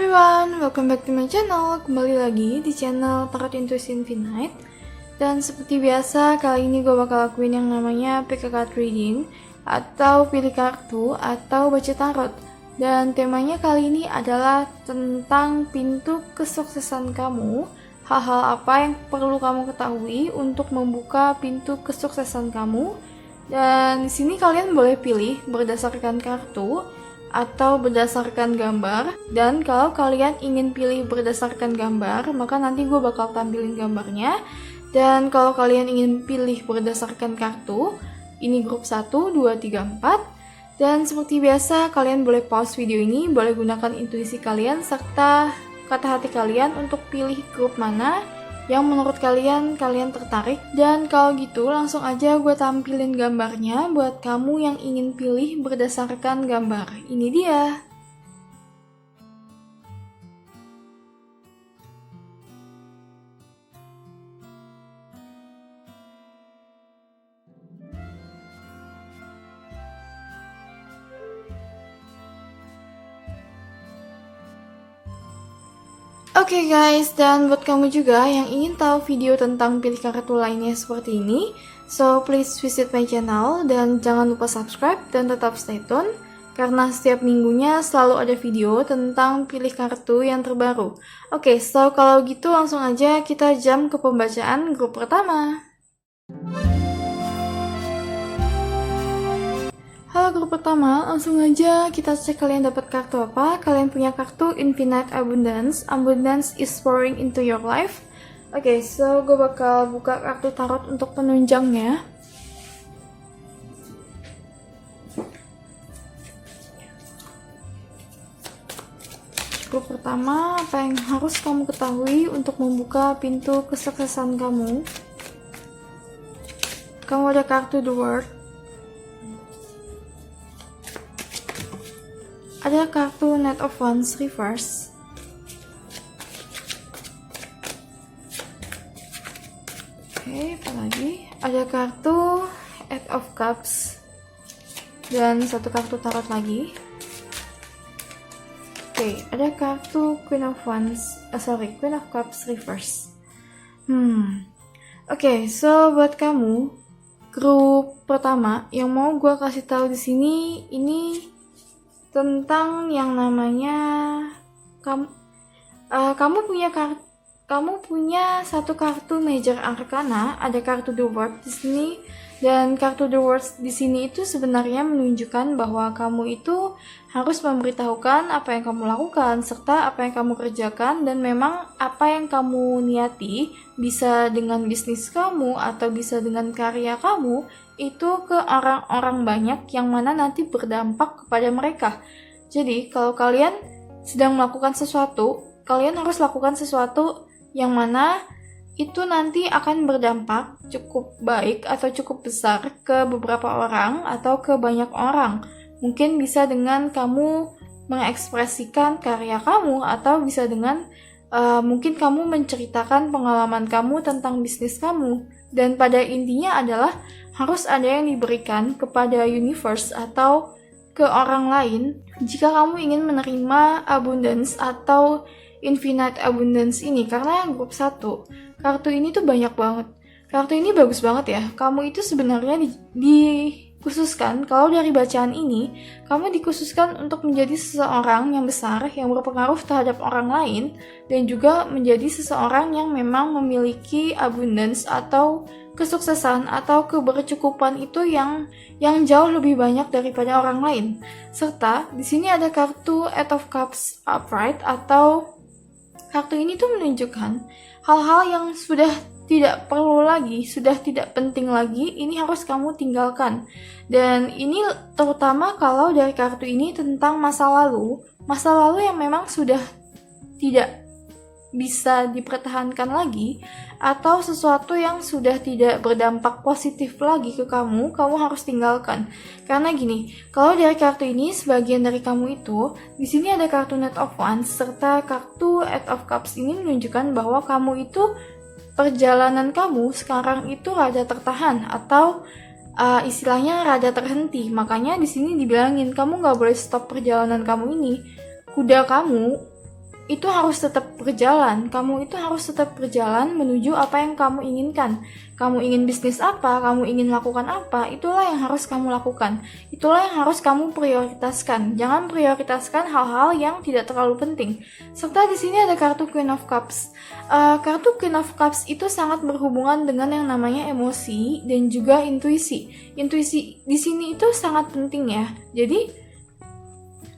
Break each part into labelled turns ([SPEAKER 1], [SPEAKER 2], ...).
[SPEAKER 1] everyone, welcome back to my channel. Kembali lagi di channel Tarot Intuisi Infinite. Dan seperti biasa, kali ini gue bakal lakuin yang namanya pick a card reading, atau pilih kartu, atau baca tarot. Dan temanya kali ini adalah tentang pintu kesuksesan kamu. Hal-hal apa yang perlu kamu ketahui untuk membuka pintu kesuksesan kamu. Dan di sini kalian boleh pilih berdasarkan kartu atau berdasarkan gambar. Dan kalau kalian ingin pilih berdasarkan gambar, maka nanti gue bakal tampilin gambarnya. Dan kalau kalian ingin pilih berdasarkan kartu, ini grup 1, 2, 3, 4. Dan seperti biasa, kalian boleh pause video ini, boleh gunakan intuisi kalian serta kata hati kalian untuk pilih grup mana yang menurut kalian tertarik. Dan kalau gitu langsung aja gue tampilin gambarnya buat kamu yang ingin pilih berdasarkan gambar. Ini dia. Oke guys, dan buat kamu juga yang ingin tahu video tentang pilih kartu lainnya seperti ini, so please visit my channel dan jangan lupa subscribe dan tetap stay tune karena setiap minggunya selalu ada video tentang pilih kartu yang terbaru. Oke, so kalau gitu langsung aja kita jump ke pembacaan grup pertama. Halo grup pertama, langsung aja kita cek kalian dapat kartu apa. Kalian punya kartu Infinite Abundance. Abundance is pouring into your life. Oke, so gue bakal buka kartu tarot untuk penunjangnya. Grup pertama, apa yang harus kamu ketahui untuk membuka pintu kesuksesan kamu? Kamu ada kartu The World. Ada kartu Knight of Wands reverse. Oke, apa lagi? Ada kartu Eight of Cups. Dan satu kartu tarot lagi. Oke, ada kartu Queen of Cups reverse. Oke, so buat kamu grup pertama yang mau gue kasih tahu di sini ini tentang yang namanya kamu punya satu kartu Major Arcana, ada kartu The World di sini. Dan kartu The World di sini itu sebenarnya menunjukkan bahwa kamu itu harus memberitahukan apa yang kamu lakukan serta apa yang kamu kerjakan, dan memang apa yang kamu niati, bisa dengan bisnis kamu atau bisa dengan karya kamu, itu ke orang-orang banyak yang mana nanti berdampak kepada mereka. Jadi kalau kalian sedang melakukan sesuatu, kalian harus lakukan sesuatu yang mana itu nanti akan berdampak cukup baik atau cukup besar ke beberapa orang atau ke banyak orang. Mungkin bisa dengan kamu mengekspresikan karya kamu, atau bisa dengan mungkin kamu menceritakan pengalaman kamu tentang bisnis kamu. Dan pada intinya adalah harus ada yang diberikan kepada universe atau ke orang lain jika kamu ingin menerima abundance atau infinite abundance ini. Karena grup 1, kartu ini tuh banyak banget. Kartu ini bagus banget ya. Kamu itu sebenarnya dikhususkan, kalau dari bacaan ini, kamu dikhususkan untuk menjadi seseorang yang besar, yang berpengaruh terhadap orang lain, dan juga menjadi seseorang yang memang memiliki abundance atau kesuksesan atau kebercukupan itu yang jauh lebih banyak daripada orang lain. Serta di sini ada kartu Eight of Cups upright, atau kartu ini tuh menunjukkan hal-hal yang sudah tidak perlu lagi, sudah tidak penting lagi, ini harus kamu tinggalkan. Dan ini terutama kalau dari kartu ini tentang masa lalu yang memang sudah tidak bisa dipertahankan lagi, atau sesuatu yang sudah tidak berdampak positif lagi ke kamu harus tinggalkan. Karena gini, kalau dari kartu ini sebagian dari kamu itu, di sini ada kartu Knight of Wands serta kartu Eight of Cups. Ini menunjukkan bahwa kamu itu perjalanan kamu sekarang itu rada tertahan atau istilahnya rada terhenti. Makanya di sini dibilangin kamu nggak boleh stop perjalanan kamu ini. Kuda kamu itu harus tetap berjalan. Kamu itu harus tetap berjalan menuju apa yang kamu inginkan. Kamu ingin bisnis apa, kamu ingin lakukan apa, itulah yang harus kamu lakukan. Itulah yang harus kamu prioritaskan. Jangan prioritaskan hal-hal yang tidak terlalu penting. Serta di sini ada kartu Queen of Cups. Kartu Queen of Cups itu sangat berhubungan dengan yang namanya emosi dan juga intuisi. Intuisi di sini itu sangat penting ya. Jadi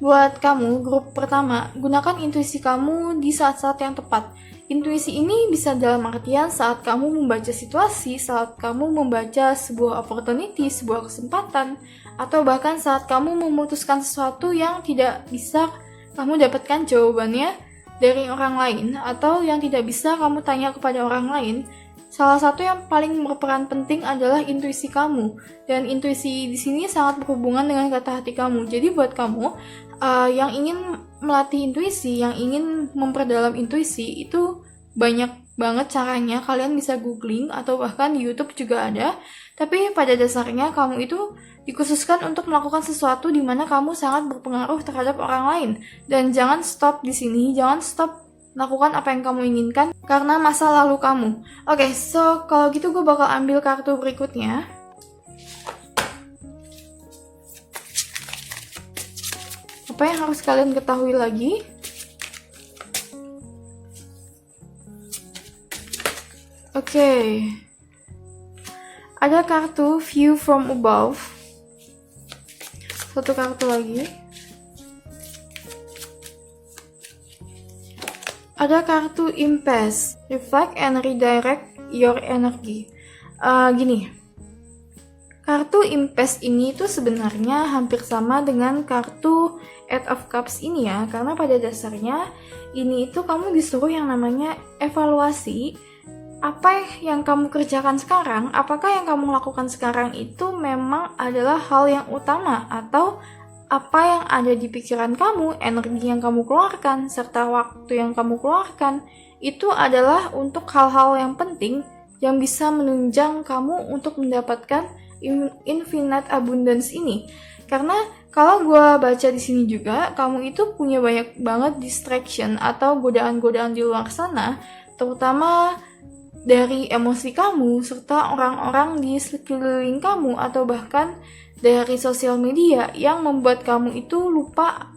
[SPEAKER 1] buat kamu, grup pertama, gunakan intuisi kamu di saat-saat yang tepat. Intuisi ini bisa dalam artian saat kamu membaca situasi, saat kamu membaca sebuah opportunity, sebuah kesempatan, atau bahkan saat kamu memutuskan sesuatu yang tidak bisa kamu dapatkan jawabannya dari orang lain, atau yang tidak bisa kamu tanya kepada orang lain. Salah satu yang paling berperan penting adalah intuisi kamu, dan intuisi di sini sangat berhubungan dengan kata hati kamu. Jadi buat kamu yang ingin melatih intuisi, yang ingin memperdalam intuisi, itu banyak banget caranya. Kalian bisa googling atau bahkan di YouTube juga ada. Tapi pada dasarnya kamu itu dikhususkan untuk melakukan sesuatu di mana kamu sangat berpengaruh terhadap orang lain. Dan jangan stop di sini, jangan stop lakukan apa yang kamu inginkan karena masa lalu kamu. Oke, so kalau gitu gue bakal ambil kartu berikutnya. Apa yang harus kalian ketahui lagi? Oke. Ada kartu View from Above. Satu kartu lagi. Ada kartu Impasse. Reflect and redirect your energy. Gini. Kartu Impasse ini tuh sebenarnya hampir sama dengan kartu Eight of Cups ini ya, karena pada dasarnya ini itu kamu disuruh yang namanya evaluasi apa yang kamu kerjakan sekarang, apakah yang kamu lakukan sekarang itu memang adalah hal yang utama, atau apa yang ada di pikiran kamu, energi yang kamu keluarkan, serta waktu yang kamu keluarkan, itu adalah untuk hal-hal yang penting yang bisa menunjang kamu untuk mendapatkan infinite abundance ini. Karena kalau gue baca di sini juga, kamu itu punya banyak banget distraction atau godaan-godaan di luar sana, terutama dari emosi kamu, serta orang-orang di sekeliling kamu, atau bahkan dari sosial media yang membuat kamu itu lupa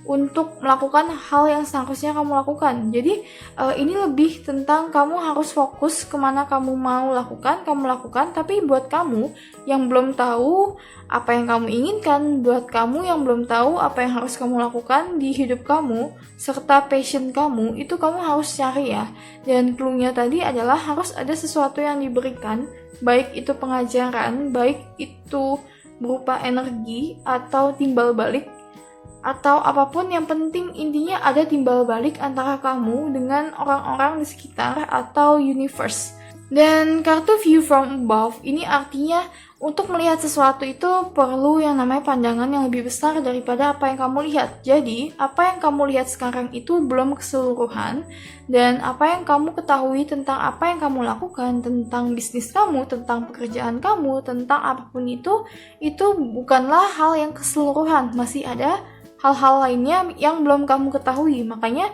[SPEAKER 1] untuk melakukan hal yang seharusnya kamu lakukan. Jadi ini lebih tentang kamu harus fokus kemana kamu mau lakukan, kamu lakukan. Tapi buat kamu yang belum tahu apa yang kamu inginkan, buat kamu yang belum tahu apa yang harus kamu lakukan di hidup kamu, serta passion kamu, itu kamu harus cari ya. Dan clue-nya tadi adalah harus ada sesuatu yang diberikan, baik itu pengajaran, baik itu berupa energi atau timbal balik, atau apapun, yang penting intinya ada timbal balik antara kamu dengan orang-orang di sekitar atau universe. Dan kartu View from Above ini artinya untuk melihat sesuatu itu perlu yang namanya pandangan yang lebih besar daripada apa yang kamu lihat. Jadi, apa yang kamu lihat sekarang itu belum keseluruhan, dan apa yang kamu ketahui tentang apa yang kamu lakukan, tentang bisnis kamu, tentang pekerjaan kamu, tentang apapun itu bukanlah hal yang keseluruhan. Masih ada hal-hal lainnya yang belum kamu ketahui. Makanya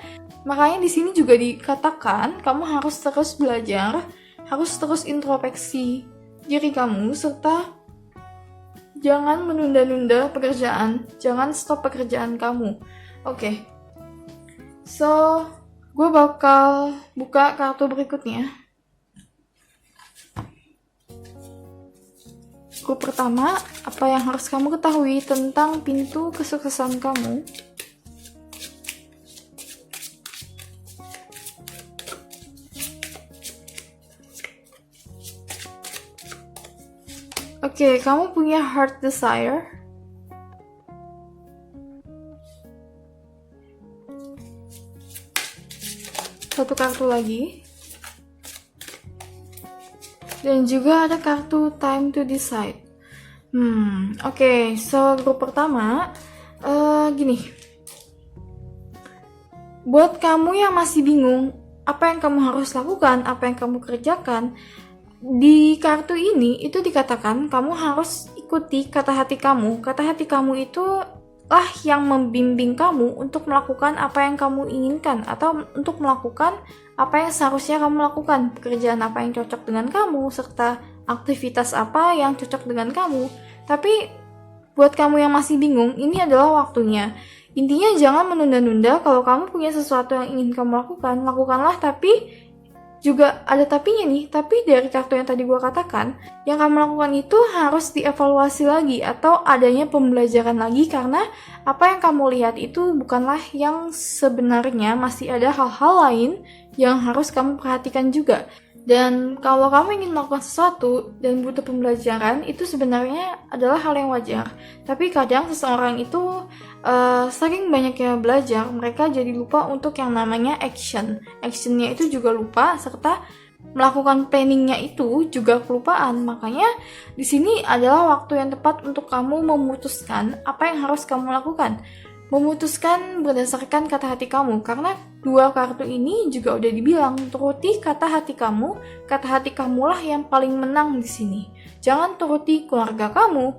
[SPEAKER 1] di sini juga dikatakan kamu harus terus belajar, harus terus introspeksi diri kamu, serta jangan menunda-nunda pekerjaan, jangan stop pekerjaan kamu. Oke. So, gue bakal buka kartu berikutnya. Grup pertama, apa yang harus kamu ketahui tentang pintu kesuksesan kamu? Oke, kamu punya heart desire. Satu kartu lagi. Dan juga ada kartu time to decide. Oke, so grup pertama, gini. Buat kamu yang masih bingung apa yang kamu harus lakukan, apa yang kamu kerjakan, di kartu ini itu dikatakan kamu harus ikuti kata hati kamu. Kata hati kamu itu lah yang membimbing kamu untuk melakukan apa yang kamu inginkan atau untuk melakukan apa yang seharusnya kamu lakukan, pekerjaan apa yang cocok dengan kamu, serta aktivitas apa yang cocok dengan kamu. Tapi buat kamu yang masih bingung, ini adalah waktunya. Intinya jangan menunda-nunda. Kalau kamu punya sesuatu yang ingin kamu lakukan, lakukanlah. Tapi juga ada tapinya nih. Tapi dari kartu yang tadi gue katakan, yang kamu lakukan itu harus dievaluasi lagi atau adanya pembelajaran lagi, karena apa yang kamu lihat itu bukanlah yang sebenarnya. Masih ada hal-hal lain yang harus kamu perhatikan juga. Dan kalau kamu ingin melakukan sesuatu dan butuh pembelajaran, itu sebenarnya adalah hal yang wajar. Tapi kadang seseorang itu saking banyaknya belajar, mereka jadi lupa untuk yang namanya action. Actionnya itu juga lupa, serta melakukan planningnya itu juga kelupaan. Makanya di sini adalah waktu yang tepat untuk kamu memutuskan apa yang harus kamu lakukan. Memutuskan berdasarkan kata hati kamu, karena dua kartu ini juga udah dibilang turuti kata hati kamulah yang paling menang di sini. Jangan turuti keluarga kamu,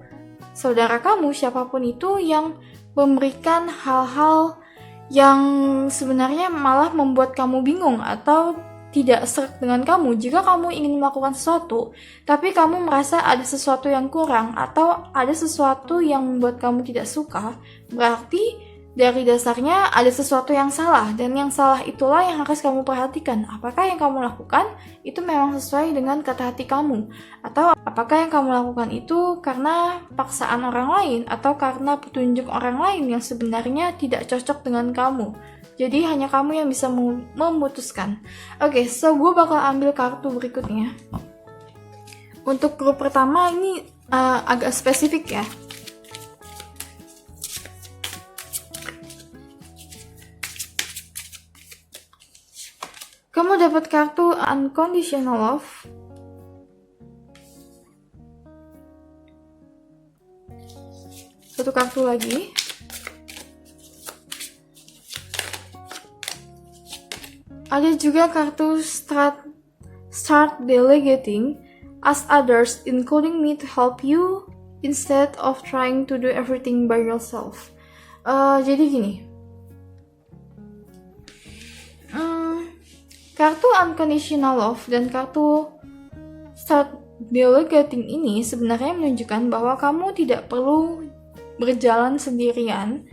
[SPEAKER 1] saudara kamu, siapapun itu yang memberikan hal-hal yang sebenarnya malah membuat kamu bingung atau tidak serak dengan kamu. Jika kamu ingin melakukan sesuatu, tapi kamu merasa ada sesuatu yang kurang atau ada sesuatu yang membuat kamu tidak suka, berarti dari dasarnya ada sesuatu yang salah, dan yang salah itulah yang harus kamu perhatikan. Apakah yang kamu lakukan itu memang sesuai dengan kata hati kamu? Atau apakah yang kamu lakukan itu karena paksaan orang lain atau karena petunjuk orang lain yang sebenarnya tidak cocok dengan kamu? Jadi hanya kamu yang bisa memutuskan. Oke, so gue bakal ambil kartu berikutnya. Untuk grup pertama ini agak spesifik ya. Kamu dapat kartu Unconditional Love. Satu kartu lagi. Ada juga kartu Start Delegating, ask others, including me, to help you instead of trying to do everything by yourself. Jadi gini, kartu Unconditional Love dan kartu Start Delegating ini sebenarnya menunjukkan bahwa kamu tidak perlu berjalan sendirian.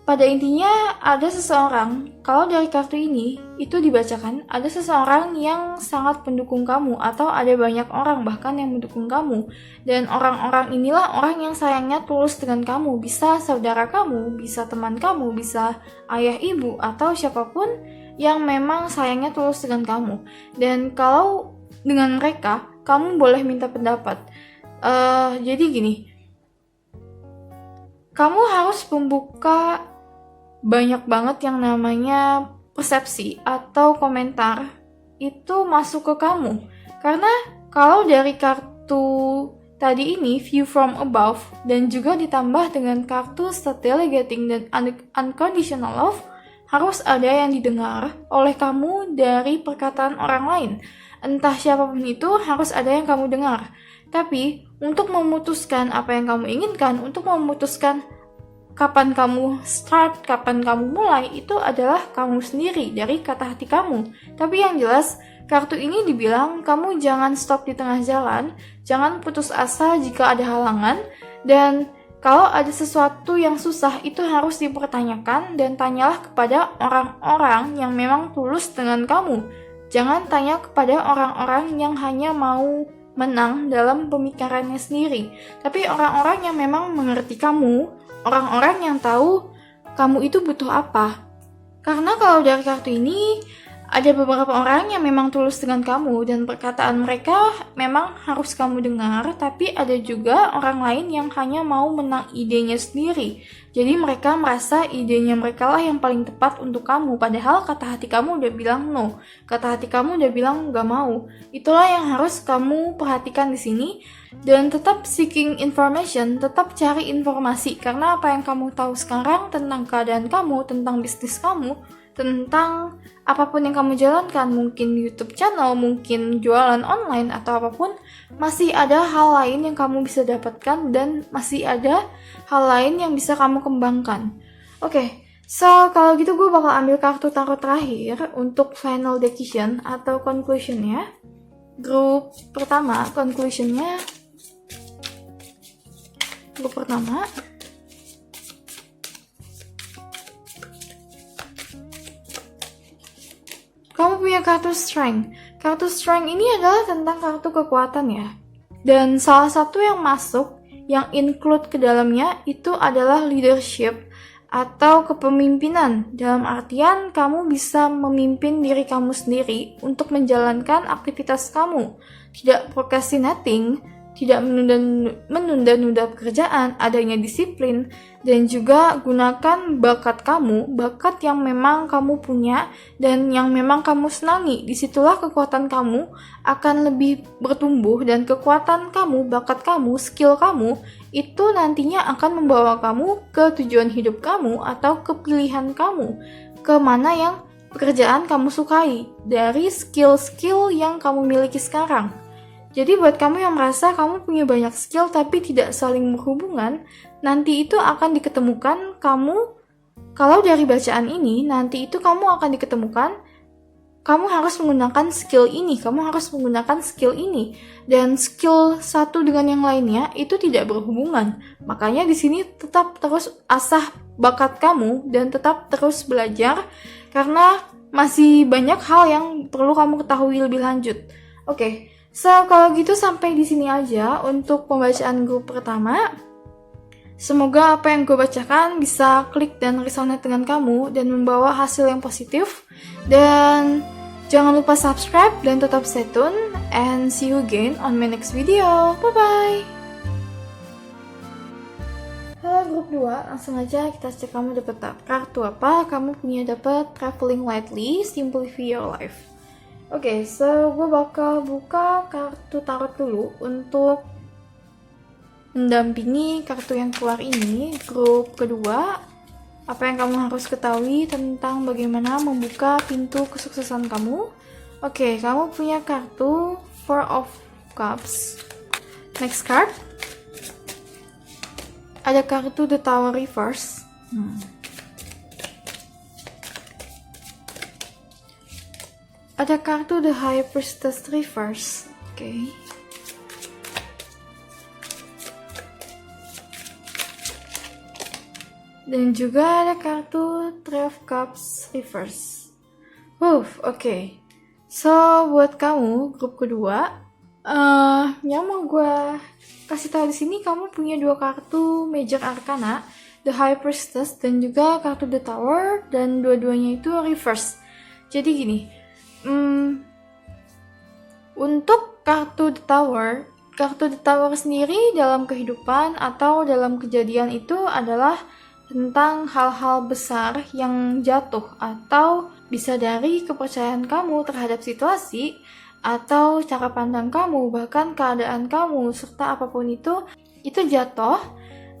[SPEAKER 1] Pada intinya ada seseorang, kalau dari kartu ini itu dibacakan, ada seseorang yang sangat mendukung kamu atau ada banyak orang bahkan yang mendukung kamu. Dan orang-orang inilah orang yang sayangnya tulus dengan kamu. Bisa saudara kamu, bisa teman kamu, bisa ayah ibu atau siapapun yang memang sayangnya tulus dengan kamu. Dan kalau dengan mereka, kamu boleh minta pendapat. Jadi gini, kamu harus membuka banyak banget yang namanya persepsi atau komentar itu masuk ke kamu. Karena kalau dari kartu tadi ini, View from Above, dan juga ditambah dengan kartu Start Delegating dan Unconditional Love, harus ada yang didengar oleh kamu dari perkataan orang lain. Entah siapapun itu, harus ada yang kamu dengar. Tapi untuk memutuskan apa yang kamu inginkan, untuk memutuskan kapan kamu start, kapan kamu mulai, itu adalah kamu sendiri dari kata hati kamu. Tapi yang jelas, kartu ini dibilang kamu jangan stop di tengah jalan, jangan putus asa jika ada halangan, dan kalau ada sesuatu yang susah itu harus dipertanyakan dan tanyalah kepada orang-orang yang memang tulus dengan kamu. Jangan tanya kepada orang-orang yang hanya mau menang dalam pemikirannya sendiri, tapi orang-orang yang memang mengerti kamu, orang-orang yang tahu kamu itu butuh apa. Karena kalau dari kartu ini, ada beberapa orang yang memang tulus dengan kamu dan perkataan mereka memang harus kamu dengar, tapi ada juga orang lain yang hanya mau menang idenya sendiri. Jadi mereka merasa idenya mereka lah yang paling tepat untuk kamu, padahal kata hati kamu udah bilang no. Kata hati kamu udah bilang gak mau. Itulah yang harus kamu perhatikan di sini. Dan tetap seeking information, tetap cari informasi, karena apa yang kamu tahu sekarang tentang keadaan kamu, tentang bisnis kamu, tentang apapun yang kamu jalankan, mungkin YouTube channel, mungkin jualan online atau apapun, masih ada hal lain yang kamu bisa dapatkan dan masih ada hal lain yang bisa kamu kembangkan. Oke, so kalau gitu gue bakal ambil kartu tarot terakhir untuk final decision atau conclusion-nya. Grup pertama, conclusion-nya. Grup pertama. Kamu punya kartu Strength. Kartu Strength ini adalah tentang kartu kekuatan ya. Dan salah satu yang masuk, yang include ke dalamnya itu adalah leadership atau kepemimpinan. Dalam artian kamu bisa memimpin diri kamu sendiri untuk menjalankan aktivitas kamu. Tidak procrastinating, tidak menunda-nunda pekerjaan, adanya disiplin, dan juga gunakan bakat kamu, bakat yang memang kamu punya dan yang memang kamu senangi. Disitulah kekuatan kamu akan lebih bertumbuh dan kekuatan kamu, bakat kamu, skill kamu, itu nantinya akan membawa kamu ke tujuan hidup kamu atau ke pilihan kamu, ke mana yang pekerjaan kamu sukai, dari skill-skill yang kamu miliki sekarang. Jadi buat kamu yang merasa kamu punya banyak skill tapi tidak saling berhubungan, nanti itu akan diketemukan kamu, kalau dari bacaan ini, nanti itu kamu akan diketemukan, kamu harus menggunakan skill ini, kamu harus menggunakan skill ini, dan skill satu dengan yang lainnya itu tidak berhubungan. Makanya di sini tetap terus asah bakat kamu dan tetap terus belajar, karena masih banyak hal yang perlu kamu ketahui lebih lanjut. Oke. So, kalau gitu sampai di sini aja untuk pembacaan grup pertama. Semoga apa yang gue bacakan bisa klik dan resonate dengan kamu dan membawa hasil yang positif. Dan jangan lupa subscribe dan tetap stay tune. And see you again on my next video. Bye-bye! Halo grup 2, langsung aja kita cek kamu dapat kartu apa. Kamu punya dapat Traveling Lightly, Simplify Your Life. Oke, so gue bakal buka kartu tarot dulu untuk mendampingi kartu yang keluar ini. Grup kedua, apa yang kamu harus ketahui tentang bagaimana membuka pintu kesuksesan kamu. Oke, kamu punya kartu Four of Cups. Next card, ada kartu The Tower Reverse. Ada kartu The High Priestess Reverse. Oke. Dan juga ada kartu Three of Cups Reverse. Oke. So, buat kamu grup kedua, yang mau gue kasih tahu di sini, kamu punya dua kartu Major Arcana, The High Priestess dan juga kartu The Tower, dan dua-duanya itu reverse. Jadi gini. Untuk kartu The Tower sendiri dalam kehidupan atau dalam kejadian itu adalah tentang hal-hal besar yang jatuh, atau bisa dari kepercayaan kamu terhadap situasi atau cara pandang kamu, bahkan keadaan kamu, serta apapun itu jatuh.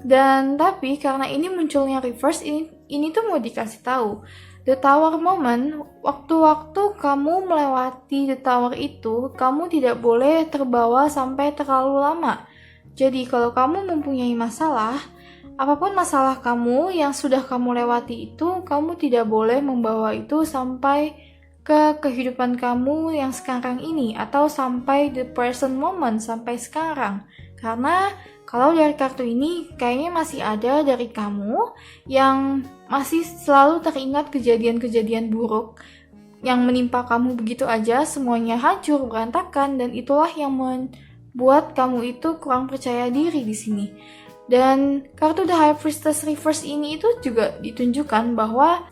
[SPEAKER 1] Dan tapi karena ini munculnya reverse, ini tuh mau dikasih tahu. The Tower moment, waktu-waktu kamu melewati The Tower itu, kamu tidak boleh terbawa sampai terlalu lama. Jadi kalau kamu mempunyai masalah, apapun masalah kamu yang sudah kamu lewati itu, kamu tidak boleh membawa itu sampai ke kehidupan kamu yang sekarang ini, atau sampai the present moment, sampai sekarang. Karena kalau dari kartu ini, kayaknya masih ada dari kamu yang masih selalu teringat kejadian-kejadian buruk yang menimpa kamu begitu aja, semuanya hancur, berantakan, dan itulah yang membuat kamu itu kurang percaya diri di sini. Dan kartu The High Priestess Reverse ini itu juga ditunjukkan bahwa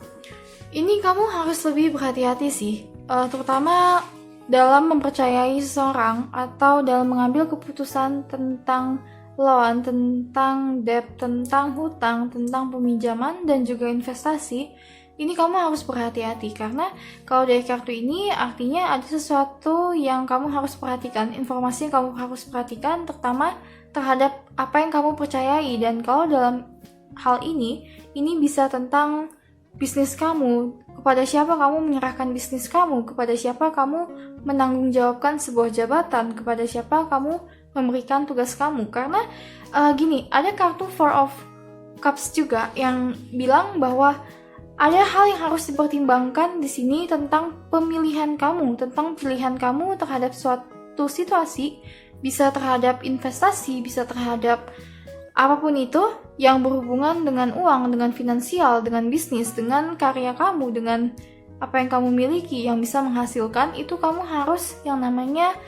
[SPEAKER 1] ini kamu harus lebih berhati-hati sih, terutama dalam mempercayai seseorang atau dalam mengambil keputusan tentang loan, tentang debt, tentang hutang, tentang peminjaman, dan juga investasi. Ini kamu harus berhati-hati, karena kalau dari kartu ini artinya ada sesuatu yang kamu harus perhatikan, informasi yang kamu harus perhatikan, terutama terhadap apa yang kamu percayai. Dan kalau dalam hal ini bisa tentang bisnis kamu, kepada siapa kamu menyerahkan bisnis kamu, kepada siapa kamu menanggungjawabkan sebuah jabatan, kepada siapa kamu memberikan tugas kamu. Karena gini, ada kartu Four of Cups juga yang bilang bahwa ada hal yang harus dipertimbangkan di sini tentang pemilihan kamu, tentang pilihan kamu terhadap suatu situasi, bisa terhadap investasi, bisa terhadap apapun itu yang berhubungan dengan uang, dengan finansial, dengan bisnis, dengan karya kamu, dengan apa yang kamu miliki yang bisa menghasilkan, itu kamu harus yang namanya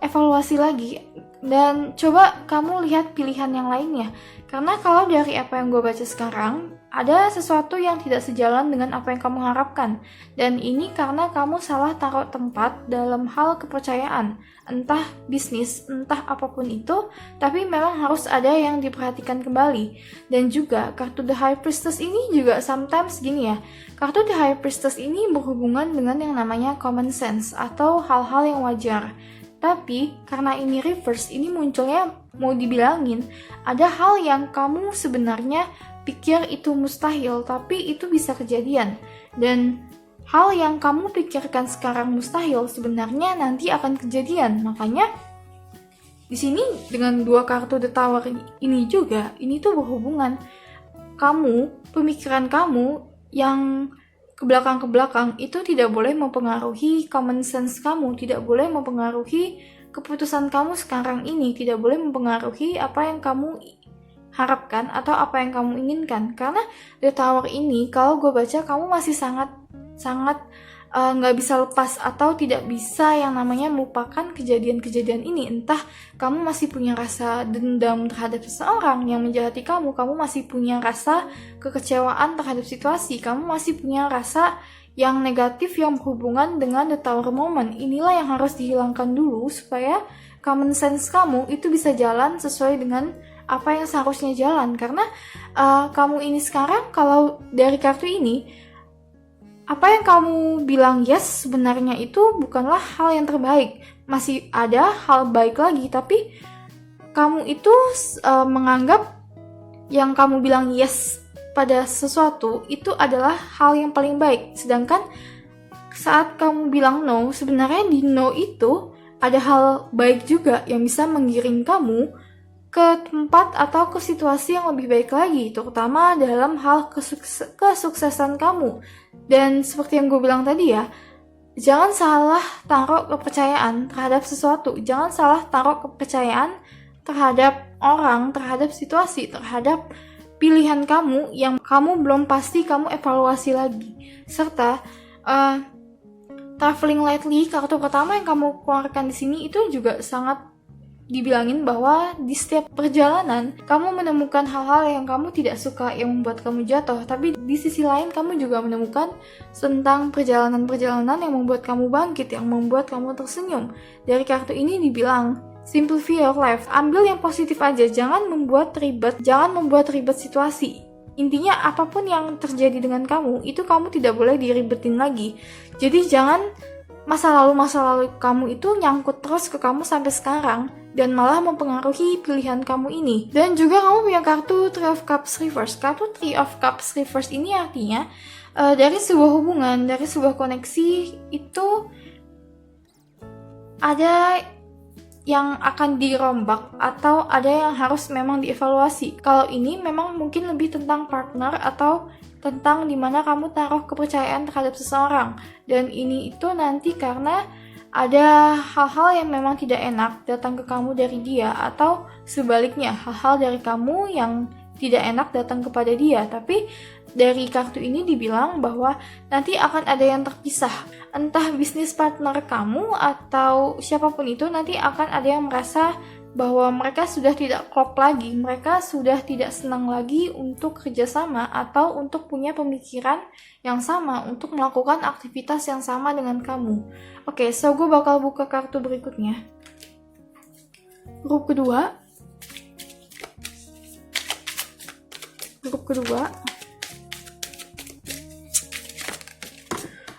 [SPEAKER 1] evaluasi lagi dan coba kamu lihat pilihan yang lainnya. Karena kalau dari apa yang gue baca sekarang, ada sesuatu yang tidak sejalan dengan apa yang kamu harapkan. Dan ini karena kamu salah taruh tempat dalam hal kepercayaan. Entah bisnis, entah apapun itu, tapi memang harus ada yang diperhatikan kembali. Dan juga kartu The High Priestess ini juga sometimes gini ya. Kartu The High Priestess ini berhubungan dengan yang namanya common sense atau hal-hal yang wajar. Tapi karena ini reverse, ini munculnya mau dibilangin ada hal yang kamu sebenarnya pikir itu mustahil, tapi itu bisa kejadian. Dan hal yang kamu pikirkan sekarang mustahil sebenarnya nanti akan kejadian. Makanya di sini dengan dua kartu The Tower ini juga, ini tuh berhubungan kamu, pemikiran kamu yang ke belakang itu tidak boleh mempengaruhi common sense kamu, tidak boleh mempengaruhi keputusan kamu sekarang ini, tidak boleh mempengaruhi apa yang kamu harapkan atau apa yang kamu inginkan. Karena The Tower ini, kalau gue baca, kamu masih sangat nggak bisa lepas atau tidak bisa yang namanya melupakan kejadian-kejadian ini. Entah kamu masih punya rasa dendam terhadap seseorang yang menjahati kamu masih punya rasa kekecewaan terhadap situasi, kamu masih punya rasa yang negatif yang berhubungan dengan The Tower moment. Inilah yang harus dihilangkan dulu supaya common sense kamu itu bisa jalan sesuai dengan apa yang seharusnya jalan. Karena kamu ini sekarang, kalau dari kartu ini, apa yang kamu bilang yes sebenarnya itu bukanlah hal yang terbaik. Masih ada hal baik lagi, tapi kamu itu menganggap yang kamu bilang yes pada sesuatu itu adalah hal yang paling baik. Sedangkan saat kamu bilang no, sebenarnya di no itu ada hal baik juga yang bisa menggiring kamu ke tempat atau ke situasi yang lebih baik lagi, terutama dalam hal kesuksesan kamu. Dan seperti yang gue bilang tadi ya, jangan salah taruh kepercayaan terhadap sesuatu, jangan salah taruh kepercayaan terhadap orang, terhadap situasi, terhadap pilihan kamu yang kamu belum pasti kamu evaluasi lagi. Serta traveling lightly, kartu pertama yang kamu keluarkan di sini itu juga sangat dibilangin bahwa di setiap perjalanan kamu menemukan hal-hal yang kamu tidak suka yang membuat kamu jatuh, tapi di sisi lain kamu juga menemukan tentang perjalanan-perjalanan yang membuat kamu bangkit, yang membuat kamu tersenyum. Dari kartu ini dibilang simplify your life, ambil yang positif aja, jangan membuat ribet situasi. Intinya apapun yang terjadi dengan kamu itu kamu tidak boleh diribetin lagi. Jadi jangan masa lalu kamu itu nyangkut terus ke kamu sampai sekarang dan malah mempengaruhi pilihan kamu ini. Dan juga kamu punya kartu Three of Cups Reverse. Kartu Three of Cups Reverse ini artinya dari sebuah hubungan, dari sebuah koneksi itu ada yang akan dirombak atau ada yang harus memang dievaluasi. Kalau ini memang mungkin lebih tentang partner atau tentang dimana kamu taruh kepercayaan terhadap seseorang. Dan ini itu nanti karena ada hal-hal yang memang tidak enak datang ke kamu dari dia, atau sebaliknya hal-hal dari kamu yang tidak enak datang kepada dia. Tapi dari kartu ini dibilang bahwa nanti akan ada yang terpisah. Entah bisnis partner kamu atau siapapun itu, nanti akan ada yang merasa bahwa mereka sudah tidak klop lagi, mereka sudah tidak senang lagi untuk kerjasama atau untuk punya pemikiran yang sama, untuk melakukan aktivitas yang sama dengan kamu. Oke, so gue bakal buka kartu berikutnya. Grup kedua.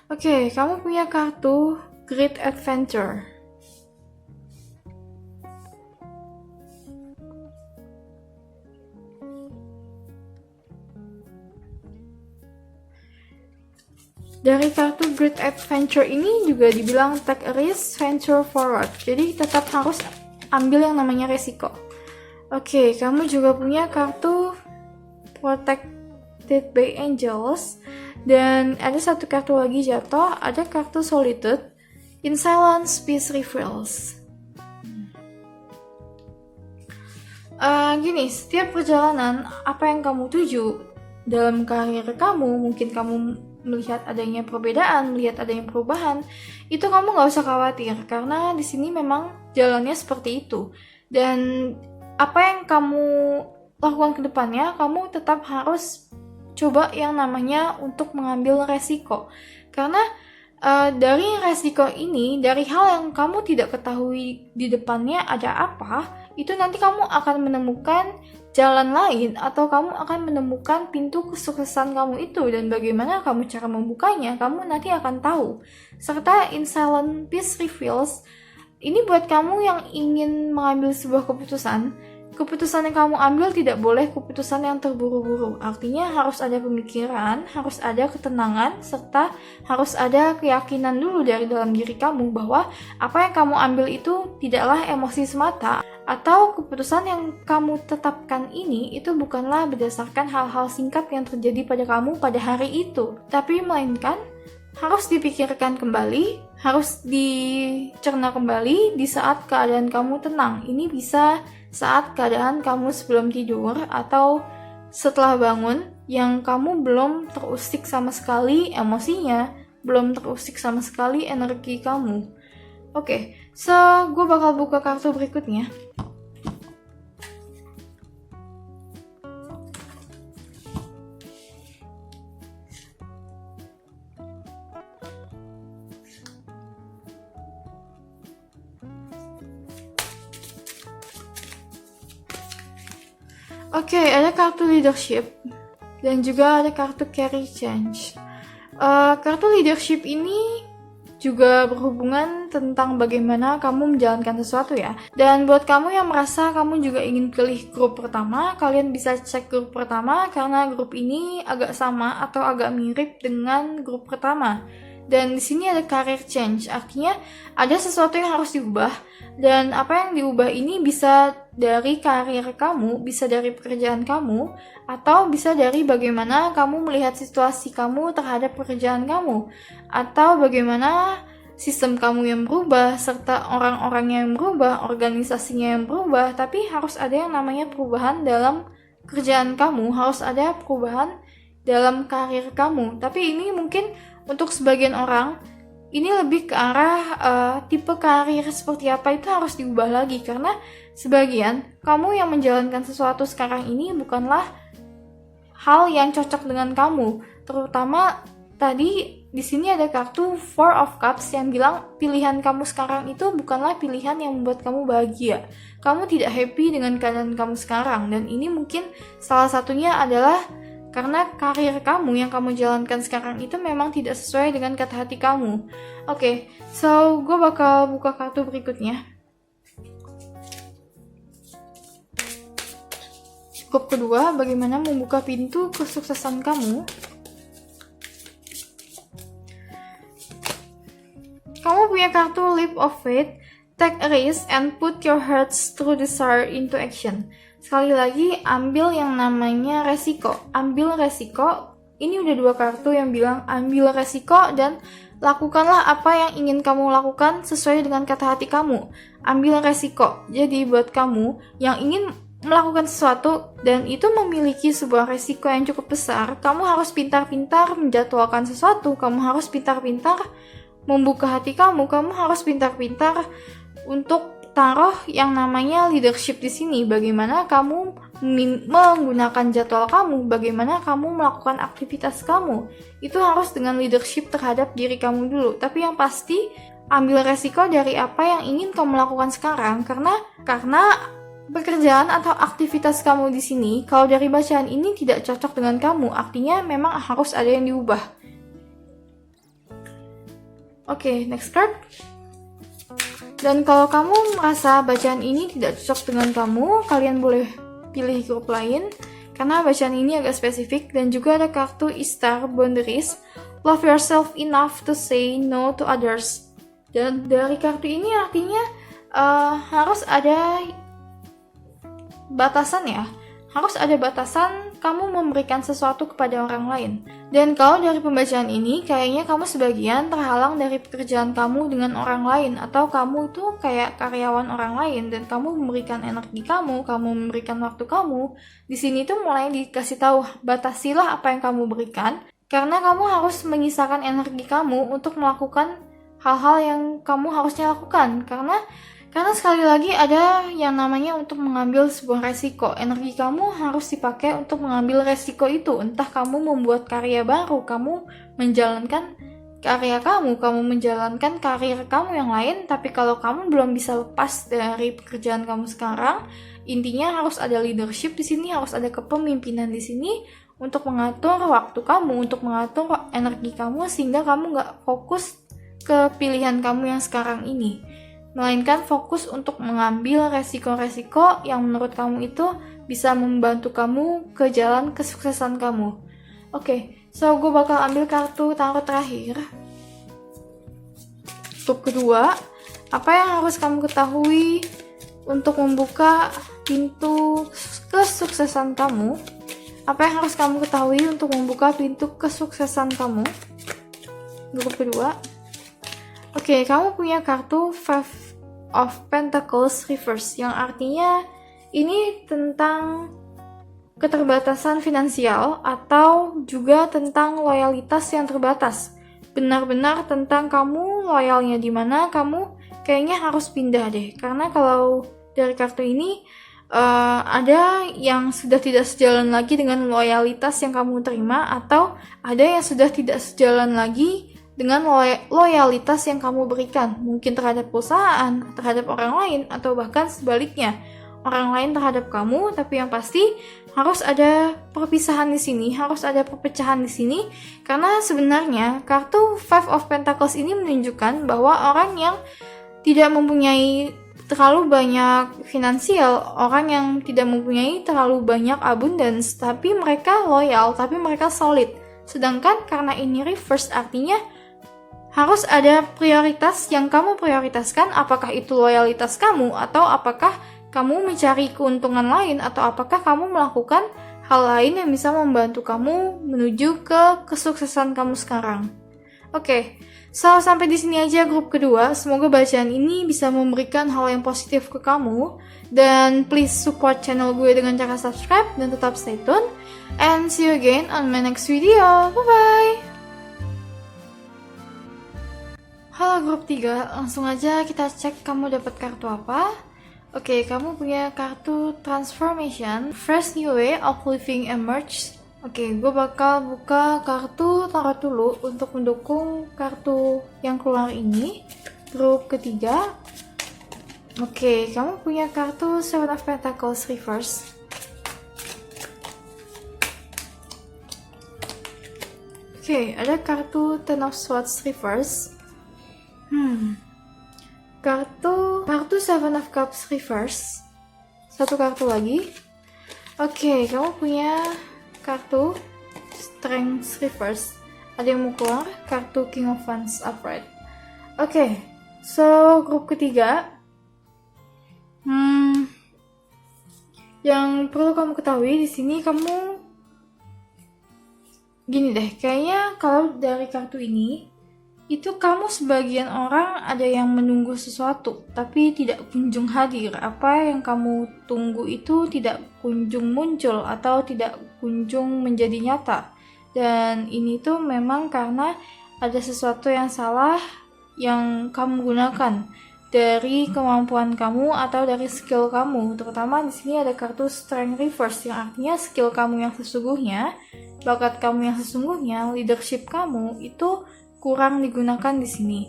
[SPEAKER 1] Oke, kamu punya kartu Great Adventure.
[SPEAKER 2] Dari kartu Great Adventure ini juga dibilang take a risk, venture forward. Jadi tetap harus ambil yang namanya resiko. Oke, kamu juga punya kartu Protected by Angels. Dan ada satu kartu lagi jatuh, ada kartu Solitude. In silence, peace reveals. Gini, setiap perjalanan, apa yang kamu tuju dalam karir kamu, mungkin kamu melihat adanya perbedaan, melihat adanya perubahan, itu kamu nggak usah khawatir karena di sini memang jalannya seperti itu. Dan apa yang kamu lakukan ke depannya, kamu tetap harus coba yang namanya untuk mengambil resiko. Karena dari resiko ini, dari hal yang kamu tidak ketahui di depannya ada apa, itu nanti kamu akan menemukan jalan lain atau kamu akan menemukan pintu kesuksesan kamu itu, dan bagaimana kamu cara membukanya, kamu nanti akan tahu. Serta in silent peace reveals, ini buat kamu yang ingin mengambil sebuah keputusan yang kamu ambil tidak boleh keputusan yang terburu-buru. Artinya harus ada pemikiran, harus ada ketenangan, serta harus ada keyakinan dulu dari dalam diri kamu bahwa apa yang kamu ambil itu tidaklah emosi semata, atau keputusan yang kamu tetapkan ini itu bukanlah berdasarkan hal-hal singkat yang terjadi pada kamu pada hari itu, tapi melainkan harus dipikirkan kembali, harus dicerna kembali di saat keadaan kamu tenang. Ini bisa saat keadaan kamu sebelum tidur atau setelah bangun yang kamu belum terusik sama sekali emosinya, belum terusik sama sekali energi kamu. Oke, so gue bakal buka kartu berikutnya. Oke, ada kartu leadership dan juga ada kartu carry change. Kartu leadership ini juga berhubungan tentang bagaimana kamu menjalankan sesuatu ya. Dan buat kamu yang merasa kamu juga ingin pilih grup pertama, kalian bisa cek grup pertama karena grup ini agak sama atau agak mirip dengan grup pertama. Dan di sini ada career change, artinya ada sesuatu yang harus diubah. Dan apa yang diubah ini bisa dari karir kamu, bisa dari pekerjaan kamu, atau bisa dari bagaimana kamu melihat situasi kamu terhadap pekerjaan kamu, atau bagaimana sistem kamu yang berubah, serta orang-orangnya yang berubah, organisasinya yang berubah. Tapi harus ada yang namanya perubahan dalam kerjaan kamu, harus ada perubahan dalam karir kamu. Tapi ini mungkin untuk sebagian orang, ini lebih ke arah tipe karir seperti apa itu harus diubah lagi. Karena sebagian, kamu yang menjalankan sesuatu sekarang ini bukanlah hal yang cocok dengan kamu. Terutama tadi di sini ada kartu Four of Cups yang bilang pilihan kamu sekarang itu bukanlah pilihan yang membuat kamu bahagia. Kamu tidak happy dengan keadaan kamu sekarang. Dan ini mungkin salah satunya adalah karena karir kamu yang kamu jalankan sekarang itu memang tidak sesuai dengan kata hati kamu. Oke, so gue bakal buka kartu berikutnya. Grup kedua, bagaimana membuka pintu kesuksesan kamu. Kamu punya kartu Leap of Faith, take a risk and put your heart's true desire into action. Sekali lagi, ambil yang namanya resiko. Ambil resiko. Ini udah dua kartu yang bilang ambil resiko dan lakukanlah apa yang ingin kamu lakukan sesuai dengan kata hati kamu. Ambil resiko. Jadi buat kamu yang ingin melakukan sesuatu dan itu memiliki sebuah resiko yang cukup besar, kamu harus pintar-pintar menjadwalkan sesuatu. Kamu harus pintar-pintar membuka hati kamu. Kamu harus pintar-pintar untuk taruh yang namanya leadership di sini. Bagaimana kamu menggunakan jadwal kamu, bagaimana kamu melakukan aktivitas kamu. Itu harus dengan leadership terhadap diri kamu dulu. Tapi yang pasti, ambil resiko dari apa yang ingin kamu lakukan sekarang. Karena pekerjaan atau aktivitas kamu di sini, kalau dari bacaan ini tidak cocok dengan kamu, artinya memang harus ada yang diubah. Oke, next card. Dan kalau kamu merasa bacaan ini tidak cocok dengan kamu, kalian boleh pilih grup lain karena bacaan ini agak spesifik. Dan juga ada kartu Istar Boundaries.
[SPEAKER 1] love yourself enough to say no to others. Dan dari kartu ini artinya harus ada batasan ya. Harus ada batasan kamu memberikan sesuatu kepada orang lain. Dan kalau dari pembacaan ini, kayaknya kamu sebagian terhalang dari pekerjaan kamu dengan orang lain. Atau kamu itu kayak karyawan orang lain dan kamu memberikan energi kamu memberikan waktu kamu. Di sini tuh mulai dikasih tahu, batasilah apa yang kamu berikan. Karena kamu harus menyisakan energi kamu untuk melakukan hal-hal yang kamu harusnya lakukan. Karena sekali lagi ada yang namanya untuk mengambil sebuah resiko. Energi kamu harus dipakai untuk mengambil resiko itu. Entah kamu membuat karya baru, kamu menjalankan karya kamu menjalankan karir kamu yang lain. Tapi kalau kamu belum bisa lepas dari pekerjaan kamu sekarang, intinya harus ada leadership di sini, harus ada kepemimpinan di sini untuk mengatur waktu kamu, untuk mengatur energi kamu sehingga kamu nggak fokus ke pilihan kamu yang sekarang ini. Melainkan fokus untuk mengambil resiko-resiko yang menurut kamu itu bisa membantu kamu ke jalan kesuksesan kamu. Oke, so gue bakal ambil kartu tarot terakhir. Untuk kedua, apa yang harus kamu ketahui untuk membuka pintu kesuksesan kamu? Apa yang harus kamu ketahui untuk membuka pintu kesuksesan kamu? Grup kedua. Oke, kamu punya kartu Five of Pentacles Reverse yang artinya ini tentang keterbatasan finansial atau juga tentang loyalitas yang terbatas. Benar-benar tentang kamu loyalnya di mana, kamu kayaknya harus pindah deh. Karena kalau dari kartu ini ada yang sudah tidak sejalan lagi dengan loyalitas yang kamu terima, atau ada yang sudah tidak sejalan lagi dengan loyalitas yang kamu berikan, mungkin terhadap perusahaan, terhadap orang lain, atau bahkan sebaliknya, orang lain terhadap kamu. Tapi yang pasti harus ada perpisahan di sini, harus ada perpecahan di sini, karena sebenarnya kartu Five of Pentacles ini menunjukkan bahwa orang yang tidak mempunyai terlalu banyak finansial, orang yang tidak mempunyai terlalu banyak abundance, tapi mereka loyal, tapi mereka solid. Sedangkan karena ini reverse, artinya harus ada prioritas yang kamu prioritaskan, apakah itu loyalitas kamu, atau apakah kamu mencari keuntungan lain, atau apakah kamu melakukan hal lain yang bisa membantu kamu menuju ke kesuksesan kamu sekarang. Oke, so sampai di sini aja grup kedua. Semoga bacaan ini bisa memberikan hal yang positif ke kamu. Dan please support channel gue dengan cara subscribe dan tetap stay tune. And see you again on my next video. Bye-bye! Halo grup 3, langsung aja kita cek kamu dapat kartu apa. Oke, kamu punya kartu Transformation, Fresh New Way of Living Emerge. Oke, gue bakal buka kartu tarot dulu untuk mendukung kartu yang keluar ini. Grup ketiga. Oke, kamu punya kartu Seven of Pentacles Reverse. Oke, ada kartu Ten of Swords Reverse. Kartu Seven of Cups Reverse. Satu kartu lagi. Oke, kamu punya kartu Strength Reverse. Ada yang mau keluar? Kartu King of Wands Upright. Oke, so grup ketiga. Yang perlu kamu ketahui di sini, kamu gini deh, kayaknya kalau dari kartu ini itu kamu sebagian orang ada yang menunggu sesuatu tapi tidak kunjung hadir. Apa yang kamu tunggu itu tidak kunjung muncul atau tidak kunjung menjadi nyata. Dan ini tuh memang karena ada sesuatu yang salah yang kamu gunakan dari kemampuan kamu atau dari skill kamu. Terutama di sini ada kartu Strength Reverse yang artinya skill kamu yang sesungguhnya, bakat kamu yang sesungguhnya, leadership kamu itu kurang digunakan di sini.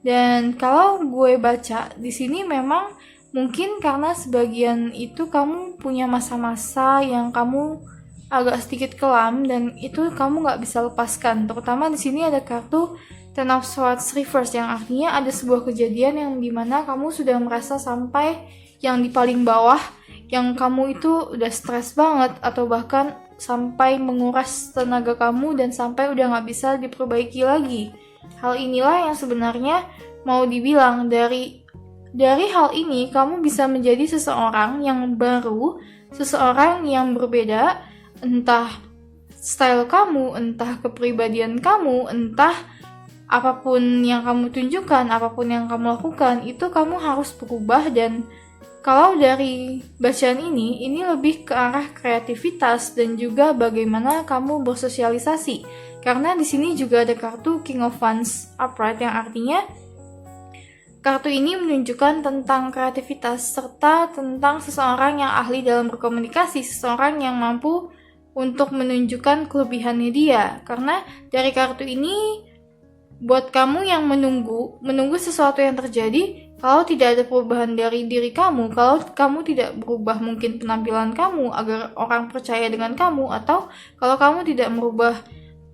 [SPEAKER 1] Dan kalau gue baca di sini memang mungkin karena sebagian itu kamu punya masa-masa yang kamu agak sedikit kelam dan itu kamu nggak bisa lepaskan. Terutama di sini ada kartu Ten of Swords Reverse yang artinya ada sebuah kejadian yang dimana kamu sudah merasa sampai yang di paling bawah, yang kamu itu udah stres banget atau bahkan sampai menguras tenaga kamu dan sampai udah nggak bisa diperbaiki lagi. Hal inilah yang sebenarnya mau dibilang dari hal ini kamu bisa menjadi seseorang yang baru, seseorang yang berbeda, entah style kamu, entah kepribadian kamu, entah apapun yang kamu tunjukkan, apapun yang kamu lakukan, itu kamu harus berubah. Dan kalau dari bacaan ini lebih ke arah kreativitas dan juga bagaimana kamu bersosialisasi. Karena di sini juga ada kartu King of Wands upright yang artinya kartu ini menunjukkan tentang kreativitas serta tentang seseorang yang ahli dalam berkomunikasi, seseorang yang mampu untuk menunjukkan kelebihannya dia. Karena dari kartu ini buat kamu yang menunggu sesuatu yang terjadi, kalau tidak ada perubahan dari diri kamu, kalau kamu tidak berubah mungkin penampilan kamu agar orang percaya dengan kamu, atau kalau kamu tidak merubah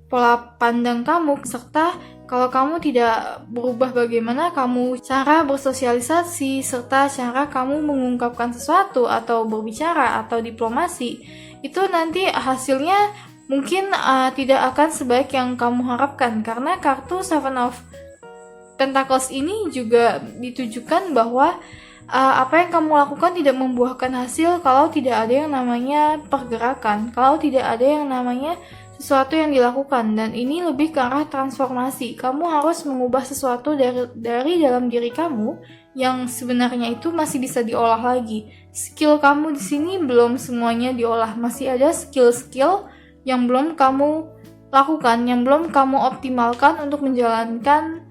[SPEAKER 1] pola pandang kamu, serta kalau kamu tidak berubah bagaimana kamu cara bersosialisasi, serta cara kamu mengungkapkan sesuatu atau berbicara atau diplomasi, itu nanti hasilnya mungkin tidak akan sebaik yang kamu harapkan. Karena kartu Seven of Pentacles ini juga ditujukan bahwa apa yang kamu lakukan tidak membuahkan hasil kalau tidak ada yang namanya pergerakan, kalau tidak ada yang namanya sesuatu yang dilakukan. Dan ini lebih ke arah transformasi. Kamu harus mengubah sesuatu dari dalam diri kamu yang sebenarnya itu masih bisa diolah lagi. Skill kamu di sini belum semuanya diolah, masih ada skill-skill yang belum kamu lakukan, yang belum kamu optimalkan untuk menjalankan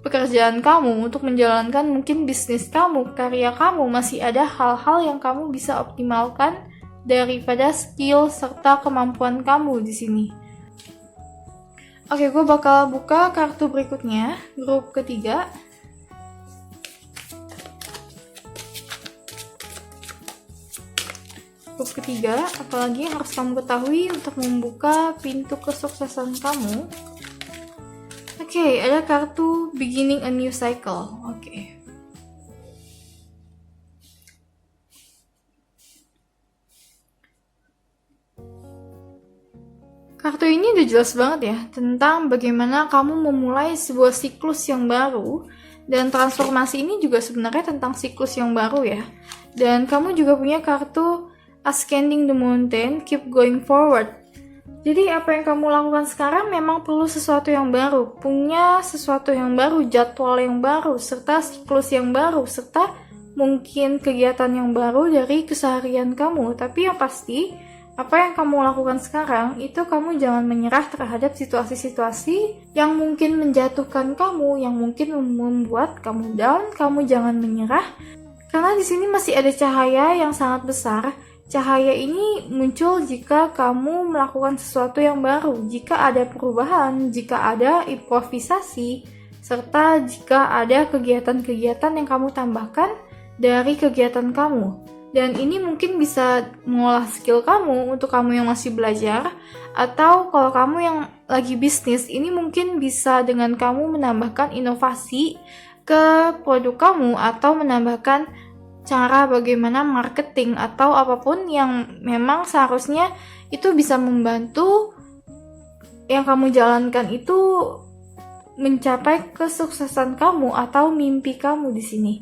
[SPEAKER 1] pekerjaan kamu, untuk menjalankan mungkin bisnis kamu, karya kamu. Masih ada hal-hal yang kamu bisa optimalkan daripada skill serta kemampuan kamu di sini. Oke, gue bakal buka kartu berikutnya, grup ketiga. Grup ketiga, apalagi yang harus kamu ketahui untuk membuka pintu kesuksesan kamu. Oke, ada kartu beginning a new cycle. Oke. Kartu ini udah jelas banget ya tentang bagaimana kamu memulai sebuah siklus yang baru, dan transformasi ini juga sebenarnya tentang siklus yang baru ya. Dan kamu juga punya kartu Ascending the Mountain, keep going forward. Jadi apa yang kamu lakukan sekarang memang perlu sesuatu yang baru, punya sesuatu yang baru, jadwal yang baru, serta siklus yang baru, serta mungkin kegiatan yang baru dari keseharian kamu. Tapi yang pasti apa yang kamu lakukan sekarang itu kamu jangan menyerah terhadap situasi-situasi yang mungkin menjatuhkan kamu, yang mungkin membuat kamu down. Kamu jangan menyerah karena di sini masih ada cahaya yang sangat besar. Cahaya ini muncul jika kamu melakukan sesuatu yang baru, jika ada perubahan, jika ada improvisasi, serta jika ada kegiatan-kegiatan yang kamu tambahkan dari kegiatan kamu. Dan ini mungkin bisa mengolah skill kamu untuk kamu yang masih belajar, atau kalau kamu yang lagi bisnis, ini mungkin bisa dengan kamu menambahkan inovasi ke produk kamu, atau menambahkan cara bagaimana marketing, atau apapun yang memang seharusnya itu bisa membantu yang kamu jalankan itu mencapai kesuksesan kamu atau mimpi kamu di sini.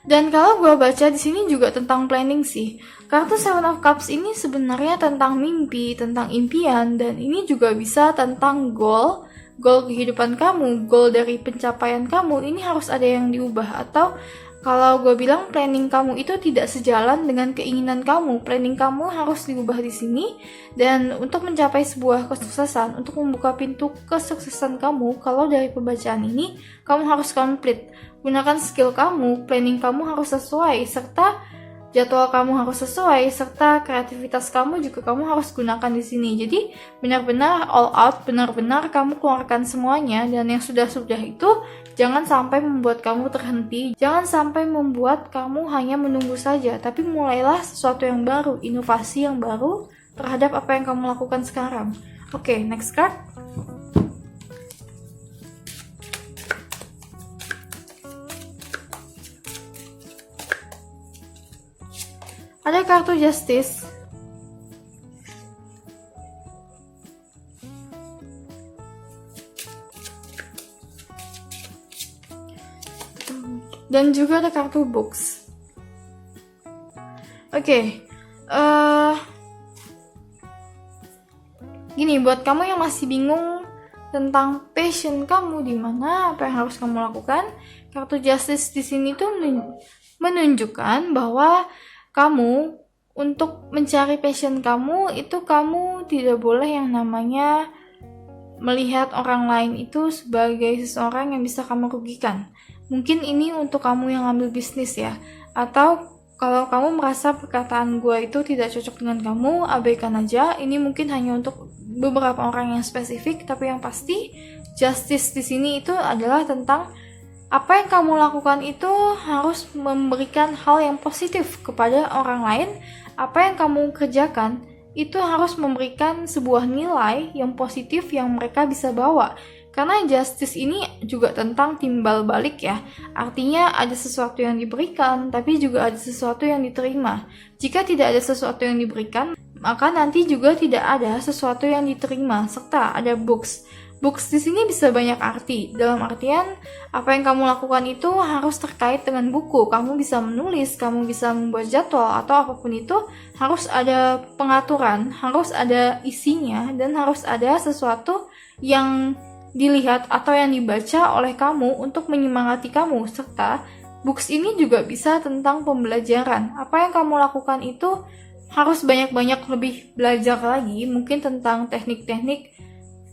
[SPEAKER 1] Dan kalau gue baca di sini juga tentang planning sih. Kartu Seven of Cups ini sebenarnya tentang mimpi, tentang impian, dan ini juga bisa tentang goal kehidupan kamu, goal dari pencapaian kamu. Ini harus ada yang diubah, atau kalau gue bilang planning kamu itu tidak sejalan dengan keinginan kamu. Planning kamu harus diubah di sini. Dan untuk mencapai sebuah kesuksesan, untuk membuka pintu kesuksesan kamu, kalau dari pembacaan ini, kamu harus komplit. Gunakan skill kamu, planning kamu harus sesuai, serta jadwal kamu harus sesuai, serta kreativitas kamu juga kamu harus gunakan di sini. Jadi benar-benar all out, benar-benar kamu keluarkan semuanya. Dan yang sudah-sudah itu jangan sampai membuat kamu terhenti, jangan sampai membuat kamu hanya menunggu saja, tapi mulailah sesuatu yang baru, inovasi yang baru terhadap apa yang kamu lakukan sekarang. Oke, next card. Ada kartu Justice. Dan juga ada kartu books. Oke, gini, buat kamu yang masih bingung tentang passion kamu di mana, apa yang harus kamu lakukan, kartu justice di sini tuh menunjukkan bahwa kamu untuk mencari passion kamu itu kamu tidak boleh yang namanya melihat orang lain itu sebagai seseorang yang bisa kamu rugikan. Mungkin ini untuk kamu yang ambil bisnis ya, atau kalau kamu merasa perkataan gue itu tidak cocok dengan kamu, abaikan aja. Ini mungkin hanya untuk beberapa orang yang spesifik, tapi yang pasti justice di sini itu adalah tentang apa yang kamu lakukan itu harus memberikan hal yang positif kepada orang lain. Apa yang kamu kerjakan itu harus memberikan sebuah nilai yang positif yang mereka bisa bawa. Karena justice ini juga tentang timbal balik ya. Artinya ada sesuatu yang diberikan, tapi juga ada sesuatu yang diterima. Jika tidak ada sesuatu yang diberikan, maka nanti juga tidak ada sesuatu yang diterima, serta ada books. Books di sini bisa banyak arti. Dalam artian, apa yang kamu lakukan itu harus terkait dengan buku. Kamu bisa menulis, kamu bisa membuat jadwal, atau apapun itu harus ada pengaturan, harus ada isinya, dan harus ada sesuatu yang dilihat atau yang dibaca oleh kamu untuk menyemangati kamu. Serta, books ini juga bisa tentang pembelajaran. Apa yang kamu lakukan itu harus banyak-banyak lebih belajar lagi, mungkin tentang teknik-teknik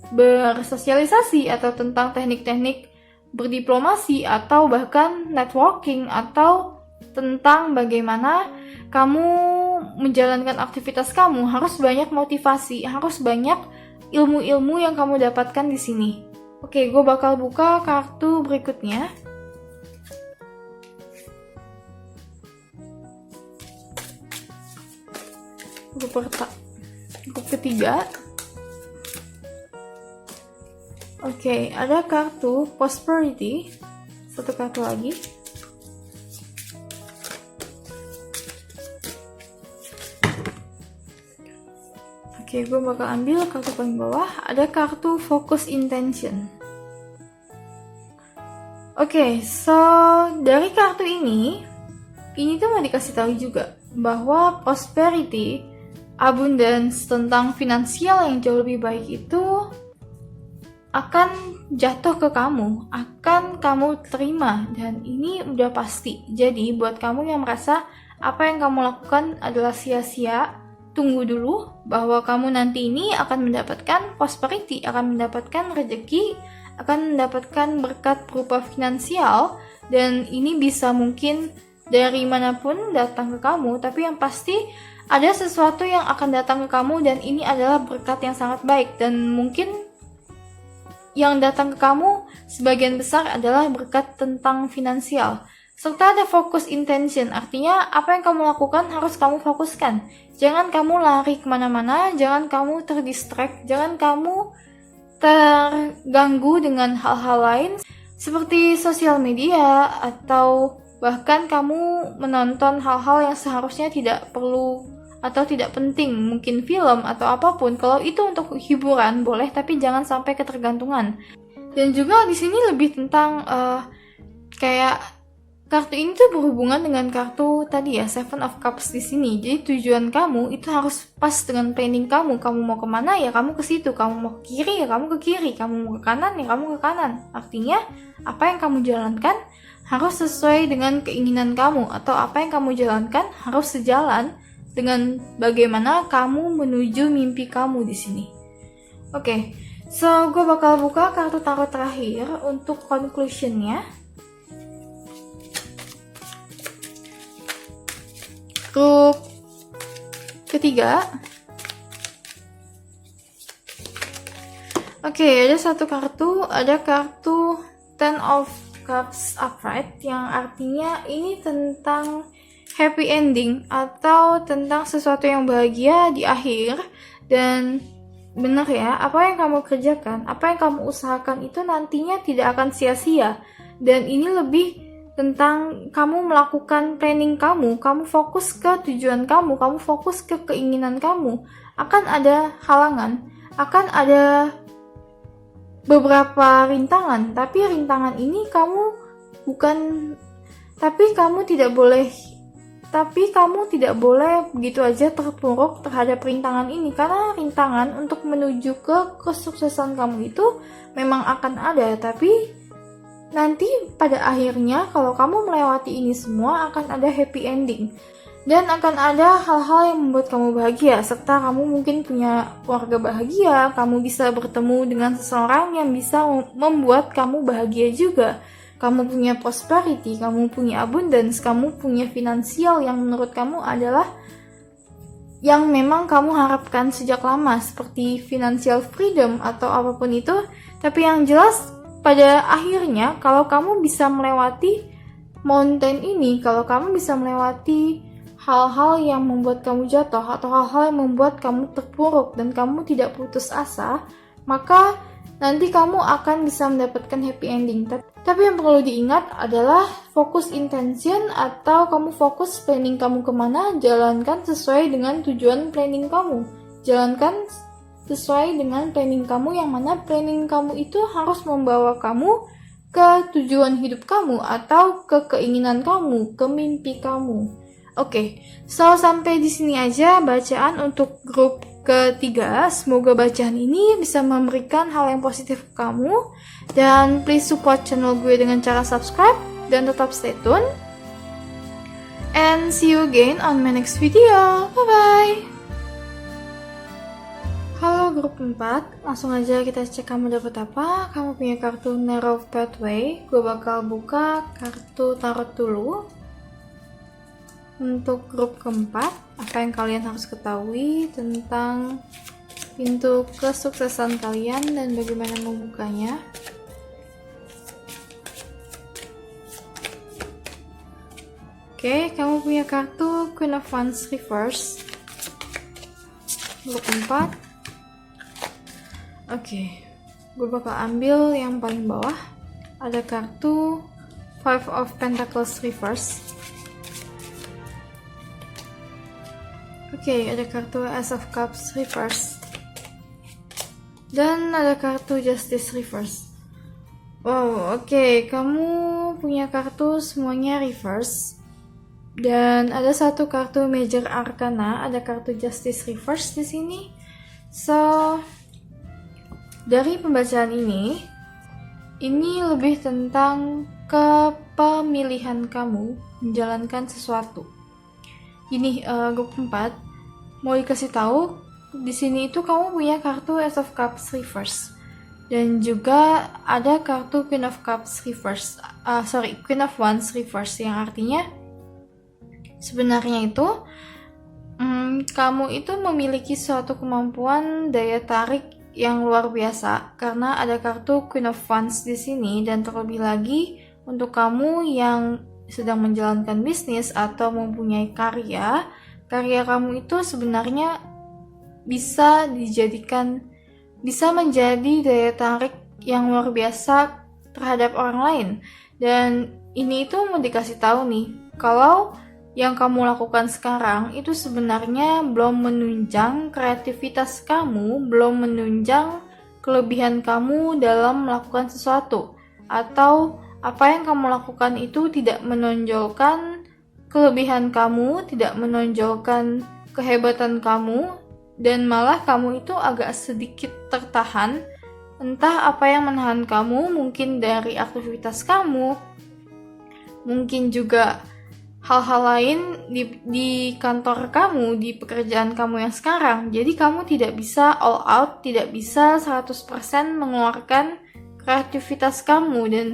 [SPEAKER 1] bersosialisasi atau tentang teknik-teknik berdiplomasi atau bahkan networking atau tentang bagaimana kamu menjalankan aktivitas kamu. Harus banyak motivasi, harus banyak ilmu-ilmu yang kamu dapatkan di sini. Oke, gue bakal buka kartu berikutnya. Grup ketiga. Oke, ada kartu prosperity. Satu kartu lagi. Oke, gue bakal ambil kartu paling bawah. Ada kartu focus intention. Oke, so dari kartu ini tuh mau dikasih tahu juga bahwa prosperity, abundance, tentang finansial yang jauh lebih baik itu akan jatuh ke kamu, akan kamu terima, dan ini udah pasti. Jadi buat kamu yang merasa apa yang kamu lakukan adalah sia-sia, tunggu dulu bahwa kamu nanti ini akan mendapatkan prosperity, akan mendapatkan rezeki, akan mendapatkan berkat berupa finansial, dan ini bisa mungkin dari manapun datang ke kamu, tapi yang pasti ada sesuatu yang akan datang ke kamu, dan ini adalah berkat yang sangat baik, dan mungkin yang datang ke kamu sebagian besar adalah berkat tentang finansial. Serta ada focus intention, artinya apa yang kamu lakukan harus kamu fokuskan. Jangan kamu lari kemana-mana, jangan kamu terdistract, jangan kamu terganggu dengan hal-hal lain seperti sosial media, atau bahkan kamu menonton hal-hal yang seharusnya tidak perlu atau tidak penting, mungkin film atau apapun. Kalau itu untuk hiburan boleh, tapi jangan sampai ketergantungan. Dan juga di sini lebih tentang kayak kartu ini tuh berhubungan dengan kartu tadi ya, Seven of Cups di sini. Jadi tujuan kamu itu harus pas dengan planning kamu. Kamu mau kemana ya kamu ke situ, kamu mau ke kiri ya kamu ke kiri, kamu mau ke kanan ya kamu ke kanan. Artinya apa yang kamu jalankan harus sesuai dengan keinginan kamu, atau apa yang kamu jalankan harus sejalan dengan bagaimana kamu menuju mimpi kamu di sini. Oke, so gue bakal buka kartu tarot terakhir untuk conclusionnya. Grup ketiga. Oke, ada satu kartu, ada kartu Ten of Cups upright, yang artinya ini tentang happy ending atau tentang sesuatu yang bahagia di akhir. Dan benar ya, apa yang kamu kerjakan, apa yang kamu usahakan itu nantinya tidak akan sia-sia. Dan ini lebih tentang kamu melakukan planning kamu fokus ke tujuan kamu fokus ke keinginan kamu. Akan ada halangan, akan ada beberapa rintangan, tapi rintangan ini kamu bukan Tapi kamu tidak boleh begitu aja terpuruk terhadap rintangan ini, karena rintangan untuk menuju ke kesuksesan kamu itu memang akan ada, tapi nanti pada akhirnya kalau kamu melewati ini semua akan ada happy ending dan akan ada hal-hal yang membuat kamu bahagia, serta kamu mungkin punya keluarga bahagia, kamu bisa bertemu dengan seseorang yang bisa membuat kamu bahagia juga. Kamu punya prosperity, kamu punya abundance, kamu punya finansial yang menurut kamu adalah yang memang kamu harapkan sejak lama, seperti financial freedom atau apapun itu. Tapi yang jelas pada akhirnya kalau kamu bisa melewati mountain ini, kalau kamu bisa melewati hal-hal yang membuat kamu jatuh atau hal-hal yang membuat kamu terpuruk dan kamu tidak putus asa, maka nanti kamu akan bisa mendapatkan happy ending. Tapi yang perlu diingat adalah fokus intention, atau kamu fokus planning kamu kemana, jalankan sesuai dengan tujuan planning kamu. Jalankan sesuai dengan planning kamu, yang mana planning kamu itu harus membawa kamu ke tujuan hidup kamu atau ke keinginan kamu, ke mimpi kamu. Oke, so sampai di sini aja bacaan untuk grup ketiga. Semoga bacaan ini bisa memberikan hal yang positif ke kamu, dan please support channel gue dengan cara subscribe dan tetap stay tune, and see you again on my next video. Bye bye. Halo grup 4, langsung aja kita cek kamu dapat apa. Kamu punya kartu Narrow Pathway. Gue bakal buka kartu tarot dulu. Untuk grup keempat, apa yang kalian harus ketahui tentang pintu kesuksesan kalian dan bagaimana membukanya. Oke, kamu punya kartu Queen of Wands Reverse. Grup keempat. Oke, gue bakal ambil yang paling bawah. Ada kartu Five of Pentacles Reverse. Oke, ada kartu Ace of Cups Reverse. Dan ada kartu Justice Reverse. Wow, oke, kamu punya kartu semuanya reverse. Dan ada satu kartu Major Arcana, ada kartu Justice Reverse di sini. So, dari pembacaan ini lebih tentang kepemilihan kamu menjalankan sesuatu. Ini grup 4 mau dikasih tahu di sini itu kamu punya kartu Ace of Cups Reverse dan juga ada kartu Queen of Cups Reverse. Queen of Wands Reverse, yang artinya sebenarnya itu kamu itu memiliki suatu kemampuan daya tarik yang luar biasa karena ada kartu Queen of Wands di sini. Dan terlebih lagi untuk kamu yang sedang menjalankan bisnis atau mempunyai karya kamu itu sebenarnya bisa menjadi daya tarik yang luar biasa terhadap orang lain. Dan ini itu mau dikasih tahu nih, kalau yang kamu lakukan sekarang itu sebenarnya belum menunjang kreativitas kamu, belum menunjang kelebihan kamu dalam melakukan sesuatu, atau apa yang kamu lakukan itu tidak menonjolkan kelebihan kamu, tidak menonjolkan kehebatan kamu, dan malah kamu itu agak sedikit tertahan. Entah apa yang menahan kamu, mungkin dari aktivitas kamu, mungkin juga hal-hal lain di kantor kamu, di pekerjaan kamu yang sekarang. Jadi kamu tidak bisa all out, tidak bisa 100% mengeluarkan kreativitas kamu, dan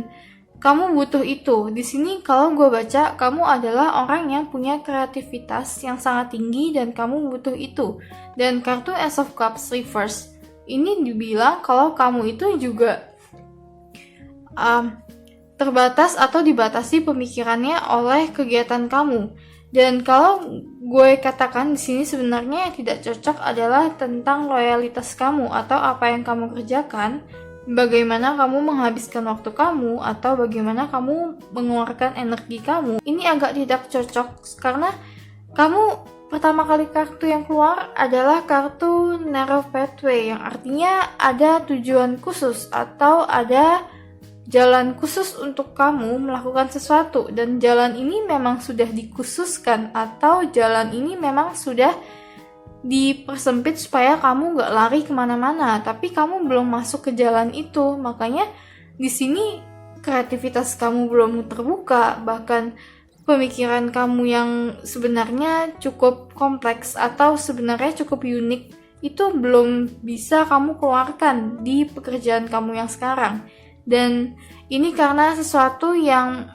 [SPEAKER 1] kamu butuh itu. Di sini kalau gue baca, kamu adalah orang yang punya kreativitas yang sangat tinggi dan kamu butuh itu. Dan kartu Ace of Cups Reverse ini dibilang kalau kamu itu juga terbatas atau dibatasi pemikirannya oleh kegiatan kamu. Dan kalau gue katakan di sini sebenarnya yang tidak cocok adalah tentang loyalitas kamu atau apa yang kamu kerjakan. Bagaimana kamu menghabiskan waktu kamu atau bagaimana kamu mengeluarkan energi kamu. Ini agak tidak cocok karena kamu pertama kali kartu yang keluar adalah kartu Narrow Pathway, yang artinya ada tujuan khusus atau ada jalan khusus untuk kamu melakukan sesuatu, dan jalan ini memang sudah dikhususkan atau jalan ini memang sudah dipersempit supaya kamu gak lari kemana-mana, tapi kamu belum masuk ke jalan itu. Makanya di sini kreativitas kamu belum terbuka, bahkan pemikiran kamu yang sebenarnya cukup kompleks atau sebenarnya cukup unik itu belum bisa kamu keluarkan di pekerjaan kamu yang sekarang. Dan ini karena sesuatu yang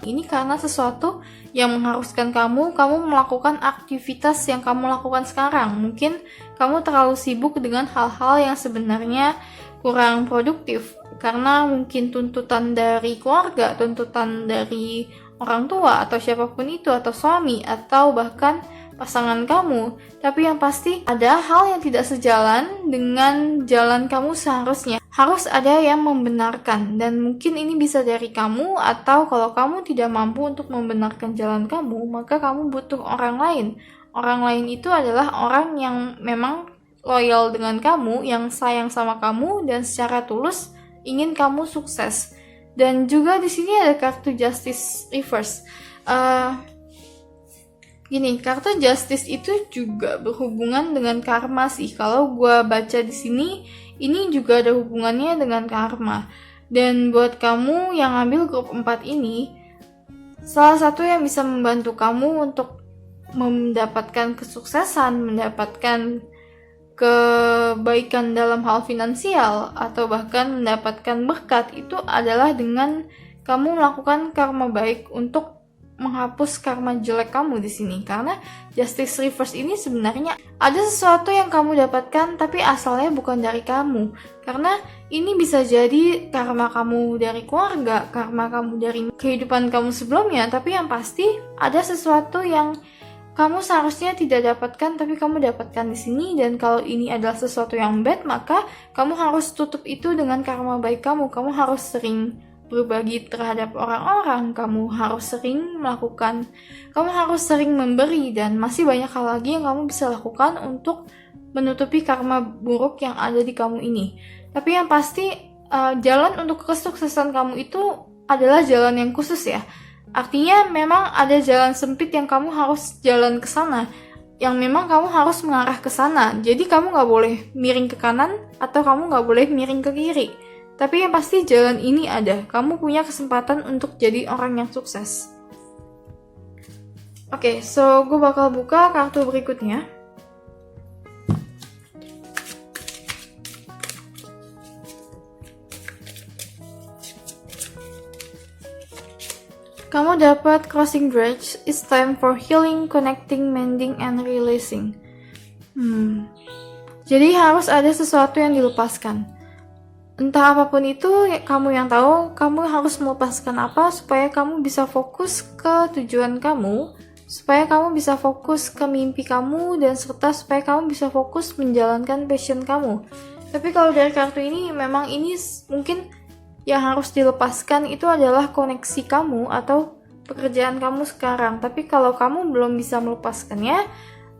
[SPEAKER 1] mengharuskan kamu melakukan aktivitas yang kamu lakukan sekarang. Mungkin kamu terlalu sibuk dengan hal-hal yang sebenarnya kurang produktif karena mungkin tuntutan dari keluarga, tuntutan dari orang tua atau siapapun itu, atau suami atau bahkan pasangan kamu. Tapi yang pasti ada hal yang tidak sejalan dengan jalan kamu seharusnya. Harus ada yang membenarkan, dan mungkin ini bisa dari kamu, atau kalau kamu tidak mampu untuk membenarkan jalan kamu, maka kamu butuh orang lain. Orang lain itu adalah orang yang memang loyal dengan kamu, yang sayang sama kamu dan secara tulus ingin kamu sukses. Dan juga di sini ada kartu Justice Reverse. Kartu Justice itu juga berhubungan dengan karma sih. Kalau gue baca di sini, ini juga ada hubungannya dengan karma. Dan buat kamu yang ambil grup 4 ini, salah satu yang bisa membantu kamu untuk mendapatkan kesuksesan, mendapatkan kebaikan dalam hal finansial, atau bahkan mendapatkan berkat, itu adalah dengan kamu melakukan karma baik untuk menghapus karma jelek kamu di sini. Karena Justice Reverse ini sebenarnya ada sesuatu yang kamu dapatkan tapi asalnya bukan dari kamu. Karena ini bisa jadi karma kamu dari keluarga, karma kamu dari kehidupan kamu sebelumnya, tapi yang pasti ada sesuatu yang kamu seharusnya tidak dapatkan tapi kamu dapatkan di sini. Dan kalau ini adalah sesuatu yang bad, maka kamu harus tutup itu dengan karma baik kamu. Kamu harus sering berbagi terhadap orang-orang, kamu harus sering memberi, dan masih banyak hal lagi yang kamu bisa lakukan untuk menutupi karma buruk yang ada di kamu ini. Tapi yang pasti jalan untuk kesuksesan kamu itu adalah jalan yang khusus ya. Artinya memang ada jalan sempit yang kamu harus jalan ke sana, yang memang kamu harus mengarah ke sana. Jadi kamu gak boleh miring ke kanan atau kamu gak boleh miring ke kiri. Tapi yang pasti jalan ini ada. Kamu punya kesempatan untuk jadi orang yang sukses. Oke, so gue bakal buka kartu berikutnya. Kamu dapat Crossing Bridge. It's time for healing, connecting, mending, and releasing. Jadi harus ada sesuatu yang dilepaskan. Entah apapun itu, kamu yang tahu, kamu harus melepaskan apa supaya kamu bisa fokus ke tujuan kamu, supaya kamu bisa fokus ke mimpi kamu, dan serta supaya kamu bisa fokus menjalankan passion kamu. Tapi kalau dari kartu ini, memang ini mungkin yang harus dilepaskan itu adalah koneksi kamu atau pekerjaan kamu sekarang. Tapi kalau kamu belum bisa melepaskannya,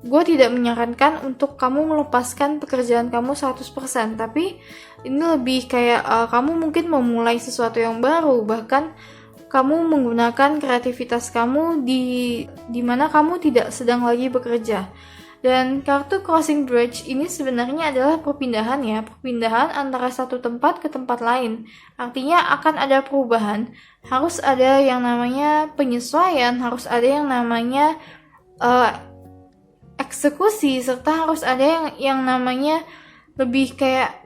[SPEAKER 1] gue tidak menyarankan untuk kamu melepaskan pekerjaan kamu 100%, tapi ini lebih kayak kamu mungkin memulai sesuatu yang baru, bahkan kamu menggunakan kreativitas kamu di mana kamu tidak sedang lagi bekerja. Dan kartu Crossing Bridge ini sebenarnya adalah perpindahan antara satu tempat ke tempat lain. Artinya akan ada perubahan, harus ada yang namanya penyesuaian, harus ada yang namanya eksekusi, serta harus ada yang namanya lebih kayak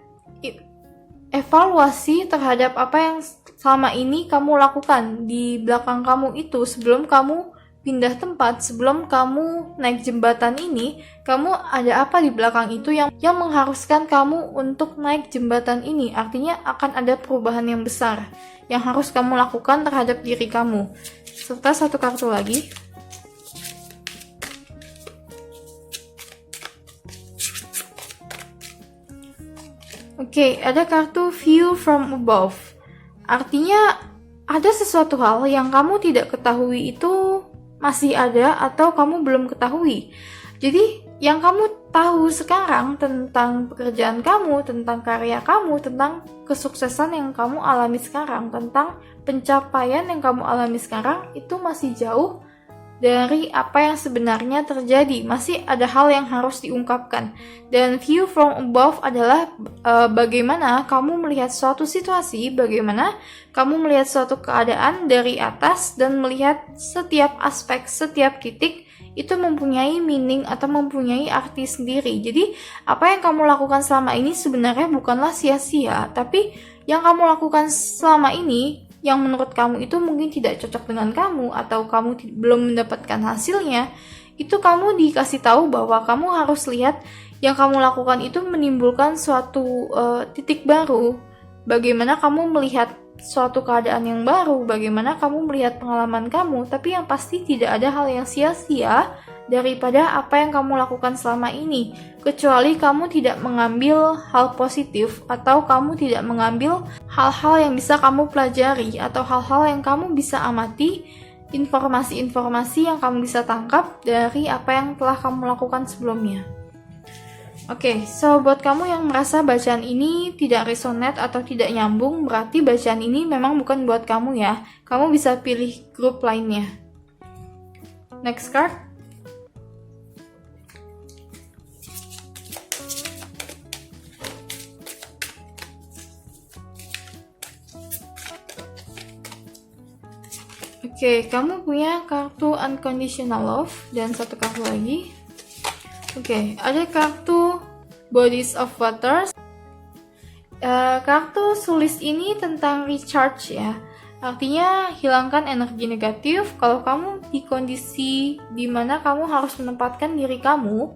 [SPEAKER 1] evaluasi terhadap apa yang selama ini kamu lakukan di belakang kamu itu. Sebelum kamu pindah tempat, sebelum kamu naik jembatan ini, kamu ada apa di belakang itu yang mengharuskan kamu untuk naik jembatan ini. Artinya akan ada perubahan yang besar yang harus kamu lakukan terhadap diri kamu. Serta satu kartu lagi. Oke, ada kartu View from Above. Artinya ada sesuatu hal yang kamu tidak ketahui itu masih ada atau kamu belum ketahui. Jadi yang kamu tahu sekarang tentang pekerjaan kamu, tentang karya kamu, tentang kesuksesan yang kamu alami sekarang, tentang pencapaian yang kamu alami sekarang, itu masih jauh dari apa yang sebenarnya terjadi. Masih ada hal yang harus diungkapkan. Dan view from above adalah bagaimana kamu melihat suatu situasi, bagaimana kamu melihat suatu keadaan dari atas dan melihat setiap aspek, setiap titik itu mempunyai meaning atau mempunyai arti sendiri. Jadi apa yang kamu lakukan selama ini sebenarnya bukanlah sia-sia, tapi yang kamu lakukan selama ini yang menurut kamu itu mungkin tidak cocok dengan kamu atau kamu belum mendapatkan hasilnya, itu kamu dikasih tahu bahwa kamu harus lihat yang kamu lakukan itu menimbulkan suatu titik baru. Bagaimana kamu melihat suatu keadaan yang baru, bagaimana kamu melihat pengalaman kamu, tapi yang pasti tidak ada hal yang sia-sia daripada apa yang kamu lakukan selama ini, kecuali kamu tidak mengambil hal positif atau kamu tidak mengambil hal-hal yang bisa kamu pelajari atau hal-hal yang kamu bisa amati, informasi-informasi yang kamu bisa tangkap dari apa yang telah kamu lakukan sebelumnya. Oke, so buat kamu yang merasa bacaan ini tidak resonate atau tidak nyambung, berarti bacaan ini memang bukan buat kamu ya. Kamu bisa pilih grup lainnya. Next card. Oke, kamu punya kartu Unconditional Love dan satu kartu lagi. Oke, ada kartu Bodies of Water. Kartu sulis ini tentang recharge ya. Artinya hilangkan energi negatif. Kalau kamu di kondisi dimana kamu harus menempatkan diri kamu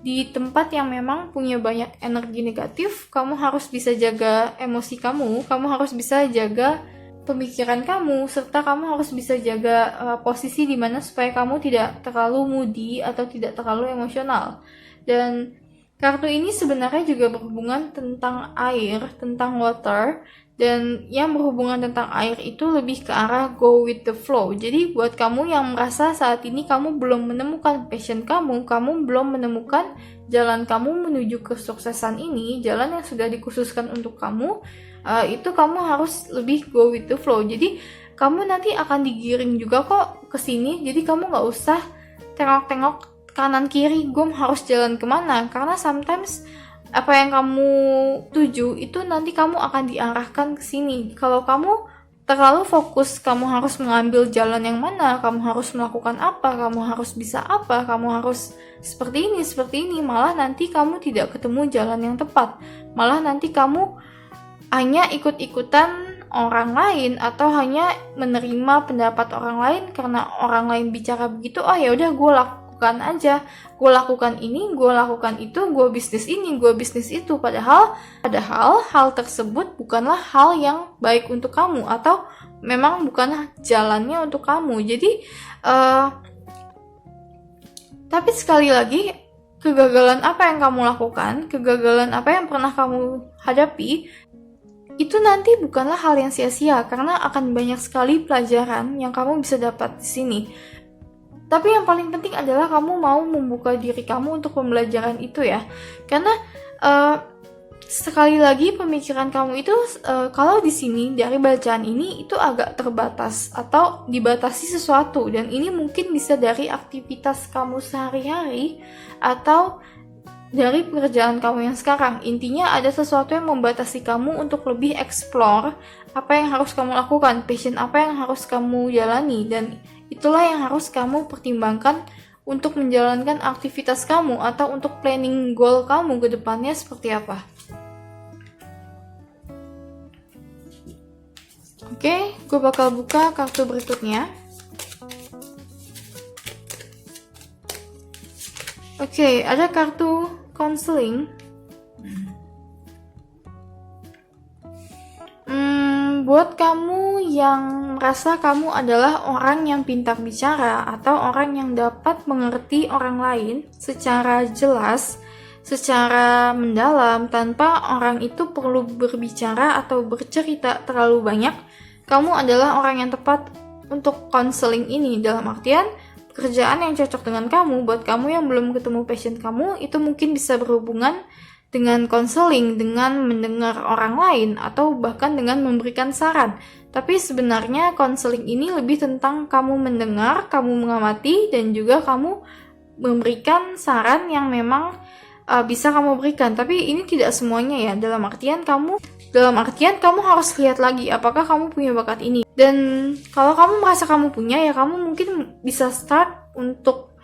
[SPEAKER 1] di tempat yang memang punya banyak energi negatif, kamu harus bisa jaga emosi kamu harus bisa jaga pemikiran kamu, serta kamu harus bisa jaga posisi di mana supaya kamu tidak terlalu moody atau tidak terlalu emosional. Dan kartu ini sebenarnya juga berhubungan tentang air, tentang water, dan yang berhubungan tentang air itu lebih ke arah go with the flow. Jadi buat kamu yang merasa saat ini kamu belum menemukan passion kamu belum menemukan jalan kamu menuju kesuksesan ini, jalan yang sudah dikhususkan untuk kamu, itu kamu harus lebih go with the flow. Jadi kamu nanti akan digiring juga kok ke sini. Jadi kamu nggak usah tengok-tengok kanan kiri, gue harus jalan kemana, karena sometimes apa yang kamu tuju itu nanti kamu akan diarahkan ke sini. Kalau kamu terlalu fokus kamu harus mengambil jalan yang mana, kamu harus melakukan apa, kamu harus bisa apa, kamu harus seperti ini, malah nanti kamu tidak ketemu jalan yang tepat. Malah nanti kamu hanya ikut-ikutan orang lain atau hanya menerima pendapat orang lain karena orang lain bicara begitu. Oh ya udah, gue lakukan aja, gue lakukan ini, gue lakukan itu, gue bisnis ini, gue bisnis itu. Padahal hal tersebut bukanlah hal yang baik untuk kamu atau memang bukanlah jalannya untuk kamu. Jadi tapi sekali lagi, kegagalan apa yang kamu lakukan, kegagalan apa yang pernah kamu hadapi, itu nanti bukanlah hal yang sia-sia, karena akan banyak sekali pelajaran yang kamu bisa dapat di sini. Tapi yang paling penting adalah kamu mau membuka diri kamu untuk pembelajaran itu ya. Karena sekali lagi pemikiran kamu itu kalau di sini dari bacaan ini itu agak terbatas atau dibatasi sesuatu, dan ini mungkin bisa dari aktivitas kamu sehari-hari atau dari pekerjaan kamu yang sekarang. Intinya ada sesuatu yang membatasi kamu untuk lebih explore apa yang harus kamu lakukan, passion apa yang harus kamu jalani, dan itulah yang harus kamu pertimbangkan untuk menjalankan aktivitas kamu atau untuk planning goal kamu ke depannya seperti apa. Oke, gue bakal buka kartu berikutnya. Oke, ada kartu counseling. Buat kamu yang merasa kamu adalah orang yang pintar bicara atau orang yang dapat mengerti orang lain secara jelas, secara mendalam, tanpa orang itu perlu berbicara atau bercerita terlalu banyak, kamu adalah orang yang tepat untuk counseling ini. Dalam artian,
[SPEAKER 2] pekerjaan yang cocok dengan kamu. Buat kamu yang belum ketemu passion kamu, itu mungkin bisa berhubungan dengan konseling, dengan mendengar orang lain, atau bahkan dengan memberikan saran. Tapi sebenarnya konseling ini lebih tentang kamu mendengar, kamu mengamati, dan juga kamu memberikan saran yang memang bisa kamu berikan. Tapi ini tidak semuanya ya, dalam artian kamu harus lihat lagi apakah kamu punya bakat ini. Dan kalau kamu merasa kamu punya, ya kamu mungkin bisa start untuk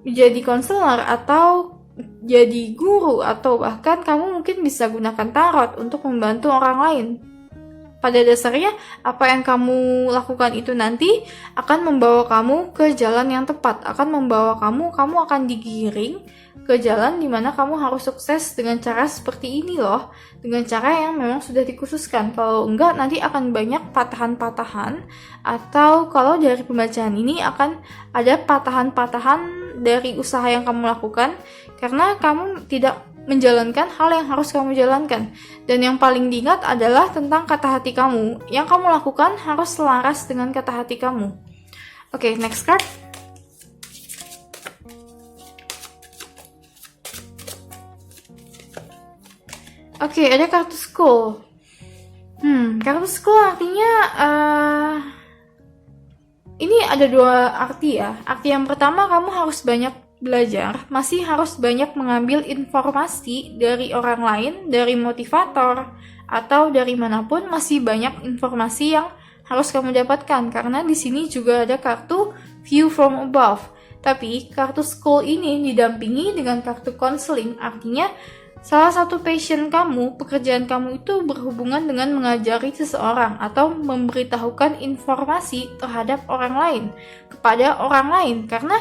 [SPEAKER 2] jadi konselor atau jadi guru, atau bahkan kamu mungkin bisa gunakan tarot untuk membantu orang lain. Pada dasarnya, apa yang kamu lakukan itu nanti akan membawa kamu ke jalan yang tepat, akan membawa kamu akan digiring ke jalan dimana kamu harus sukses dengan cara seperti ini loh, dengan cara yang memang sudah dikhususkan. Kalau enggak, nanti akan banyak patahan-patahan, atau kalau dari pembacaan ini akan ada patahan-patahan dari usaha yang kamu lakukan, karena kamu tidak menjalankan hal yang harus kamu jalankan. Dan yang paling diingat adalah tentang kata hati kamu. Yang kamu lakukan harus selaras dengan kata hati kamu. Oke, next card. Oke, ada kartu school. Kartu school artinya ini ada dua arti ya. Arti yang pertama, kamu harus banyak belajar, masih harus banyak mengambil informasi dari orang lain, dari motivator, atau dari manapun. Masih banyak informasi yang harus kamu dapatkan, karena di sini juga ada kartu view from above. Tapi kartu school ini didampingi dengan kartu counseling, artinya salah satu passion kamu, pekerjaan kamu itu berhubungan dengan mengajari seseorang atau memberitahukan informasi terhadap orang lain, kepada orang lain. Karena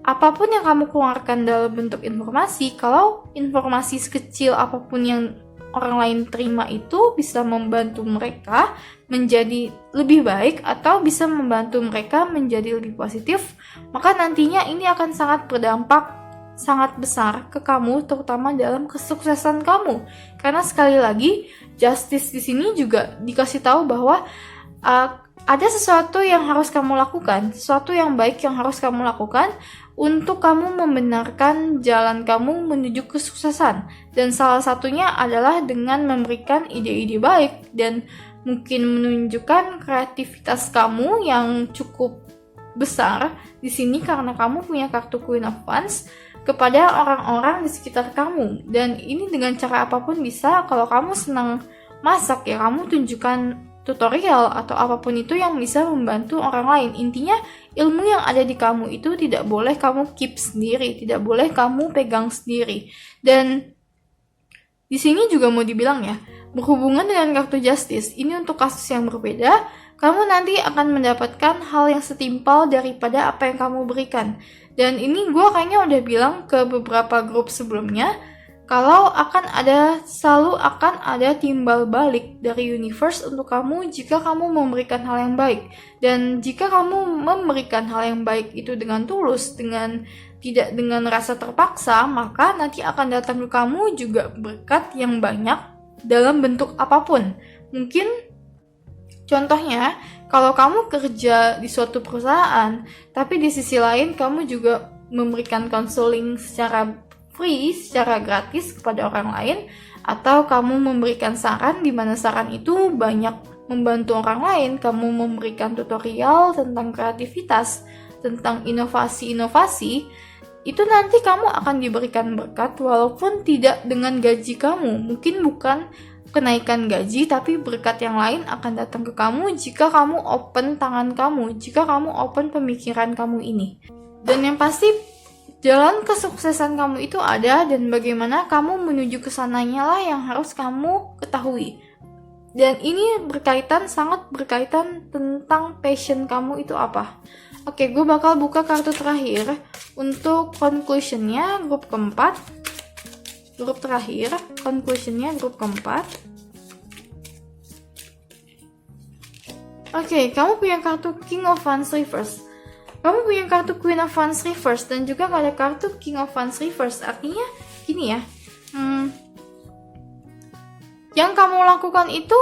[SPEAKER 2] apapun yang kamu keluarkan dalam bentuk informasi, kalau informasi sekecil apapun yang orang lain terima itu bisa membantu mereka menjadi lebih baik atau bisa membantu mereka menjadi lebih positif, maka nantinya ini akan sangat berdampak sangat besar ke kamu, terutama dalam kesuksesan kamu. Karena sekali lagi, justice di sini juga dikasih tahu bahwa ada sesuatu yang harus kamu lakukan, sesuatu yang baik yang harus kamu lakukan untuk kamu membenarkan jalan kamu menuju kesuksesan. Dan salah satunya adalah dengan memberikan ide-ide baik dan mungkin menunjukkan kreativitas kamu yang cukup besar di sini, karena kamu punya kartu Queen of Wands, kepada orang-orang di sekitar kamu. Dan ini dengan cara apapun bisa. Kalau kamu senang masak, ya kamu tunjukkan tutorial atau apapun itu yang bisa membantu orang lain. Intinya, ilmu yang ada di kamu itu tidak boleh kamu keep sendiri, tidak boleh kamu pegang sendiri. Dan di sini juga mau dibilang ya, berhubungan dengan kartu justice, ini untuk kasus yang berbeda, kamu nanti akan mendapatkan hal yang setimpal daripada apa yang kamu berikan. Dan ini gue kayaknya udah bilang ke beberapa grup sebelumnya, kalau selalu akan ada timbal balik dari universe untuk kamu jika kamu memberikan hal yang baik. Dan jika kamu memberikan hal yang baik itu dengan tulus, tidak dengan rasa terpaksa, maka nanti akan datang ke kamu juga berkat yang banyak dalam bentuk apapun. Mungkin contohnya, kalau kamu kerja di suatu perusahaan, tapi di sisi lain kamu juga memberikan konseling secara free, secara gratis kepada orang lain, atau kamu memberikan saran di mana saran itu banyak membantu orang lain, kamu memberikan tutorial tentang kreativitas, tentang inovasi-inovasi, itu nanti kamu akan diberikan berkat walaupun tidak dengan gaji kamu. Mungkin bukan kenaikan gaji, tapi berkat yang lain akan datang ke kamu jika kamu open tangan kamu, jika kamu open pemikiran kamu ini. Dan yang pasti, jalan kesuksesan kamu itu ada, dan bagaimana kamu menuju ke sananya lah yang harus kamu ketahui. Dan ini sangat berkaitan tentang passion kamu itu apa. Oke, gue bakal buka kartu terakhir untuk conclusionnya grup keempat. Grup terakhir, conclusionnya grup keempat. Oke, kamu punya kartu King of Wands reverse. Kamu punya kartu Queen of Wands reverse dan juga ada kartu King of Wands reverse. Artinya gini ya, yang kamu lakukan itu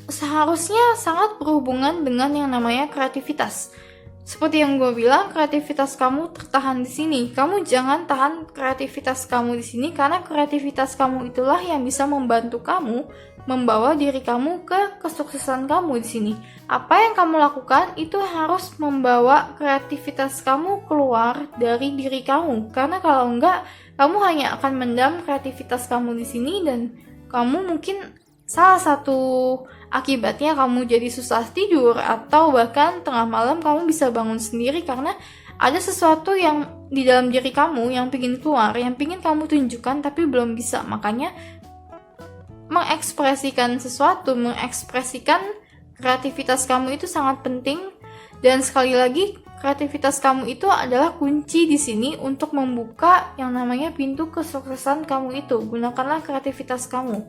[SPEAKER 2] seharusnya sangat berhubungan dengan yang namanya kreativitas.
[SPEAKER 1] Seperti yang gue bilang, kreativitas kamu tertahan di sini. Kamu jangan tahan kreativitas kamu di sini, karena kreativitas kamu itulah yang bisa membantu kamu membawa diri kamu ke kesuksesan kamu di sini. Apa yang kamu lakukan itu harus membawa kreativitas kamu keluar dari diri kamu. Karena kalau enggak, kamu hanya akan mendam kreativitas kamu di sini, dan kamu mungkin salah satu akibatnya kamu jadi susah tidur, atau bahkan tengah malam kamu bisa bangun sendiri karena ada sesuatu yang di dalam diri kamu yang pingin keluar, yang pingin kamu tunjukkan tapi belum bisa. Makanya mengekspresikan sesuatu, mengekspresikan kreativitas kamu itu sangat penting. Dan sekali lagi, kreativitas kamu itu adalah kunci di sini untuk membuka yang namanya pintu kesuksesan kamu itu. Gunakanlah kreativitas kamu.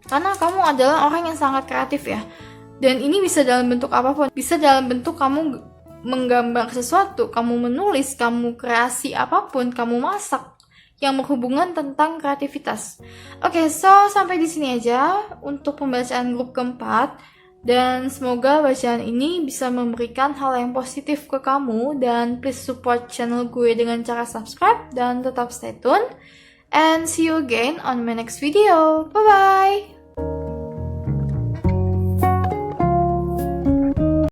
[SPEAKER 1] Karena kamu adalah orang yang sangat kreatif ya. Dan ini bisa dalam bentuk apapun. Bisa dalam bentuk kamu menggambar sesuatu, kamu menulis, kamu kreasi apapun, kamu masak yang berhubungan tentang kreativitas. Oke, so sampai di sini aja untuk pembacaan grup keempat. Dan semoga bacaan ini bisa memberikan hal yang positif ke kamu. Dan please support channel gue dengan cara subscribe dan tetap stay tune. And see you again on my next video. Bye-bye!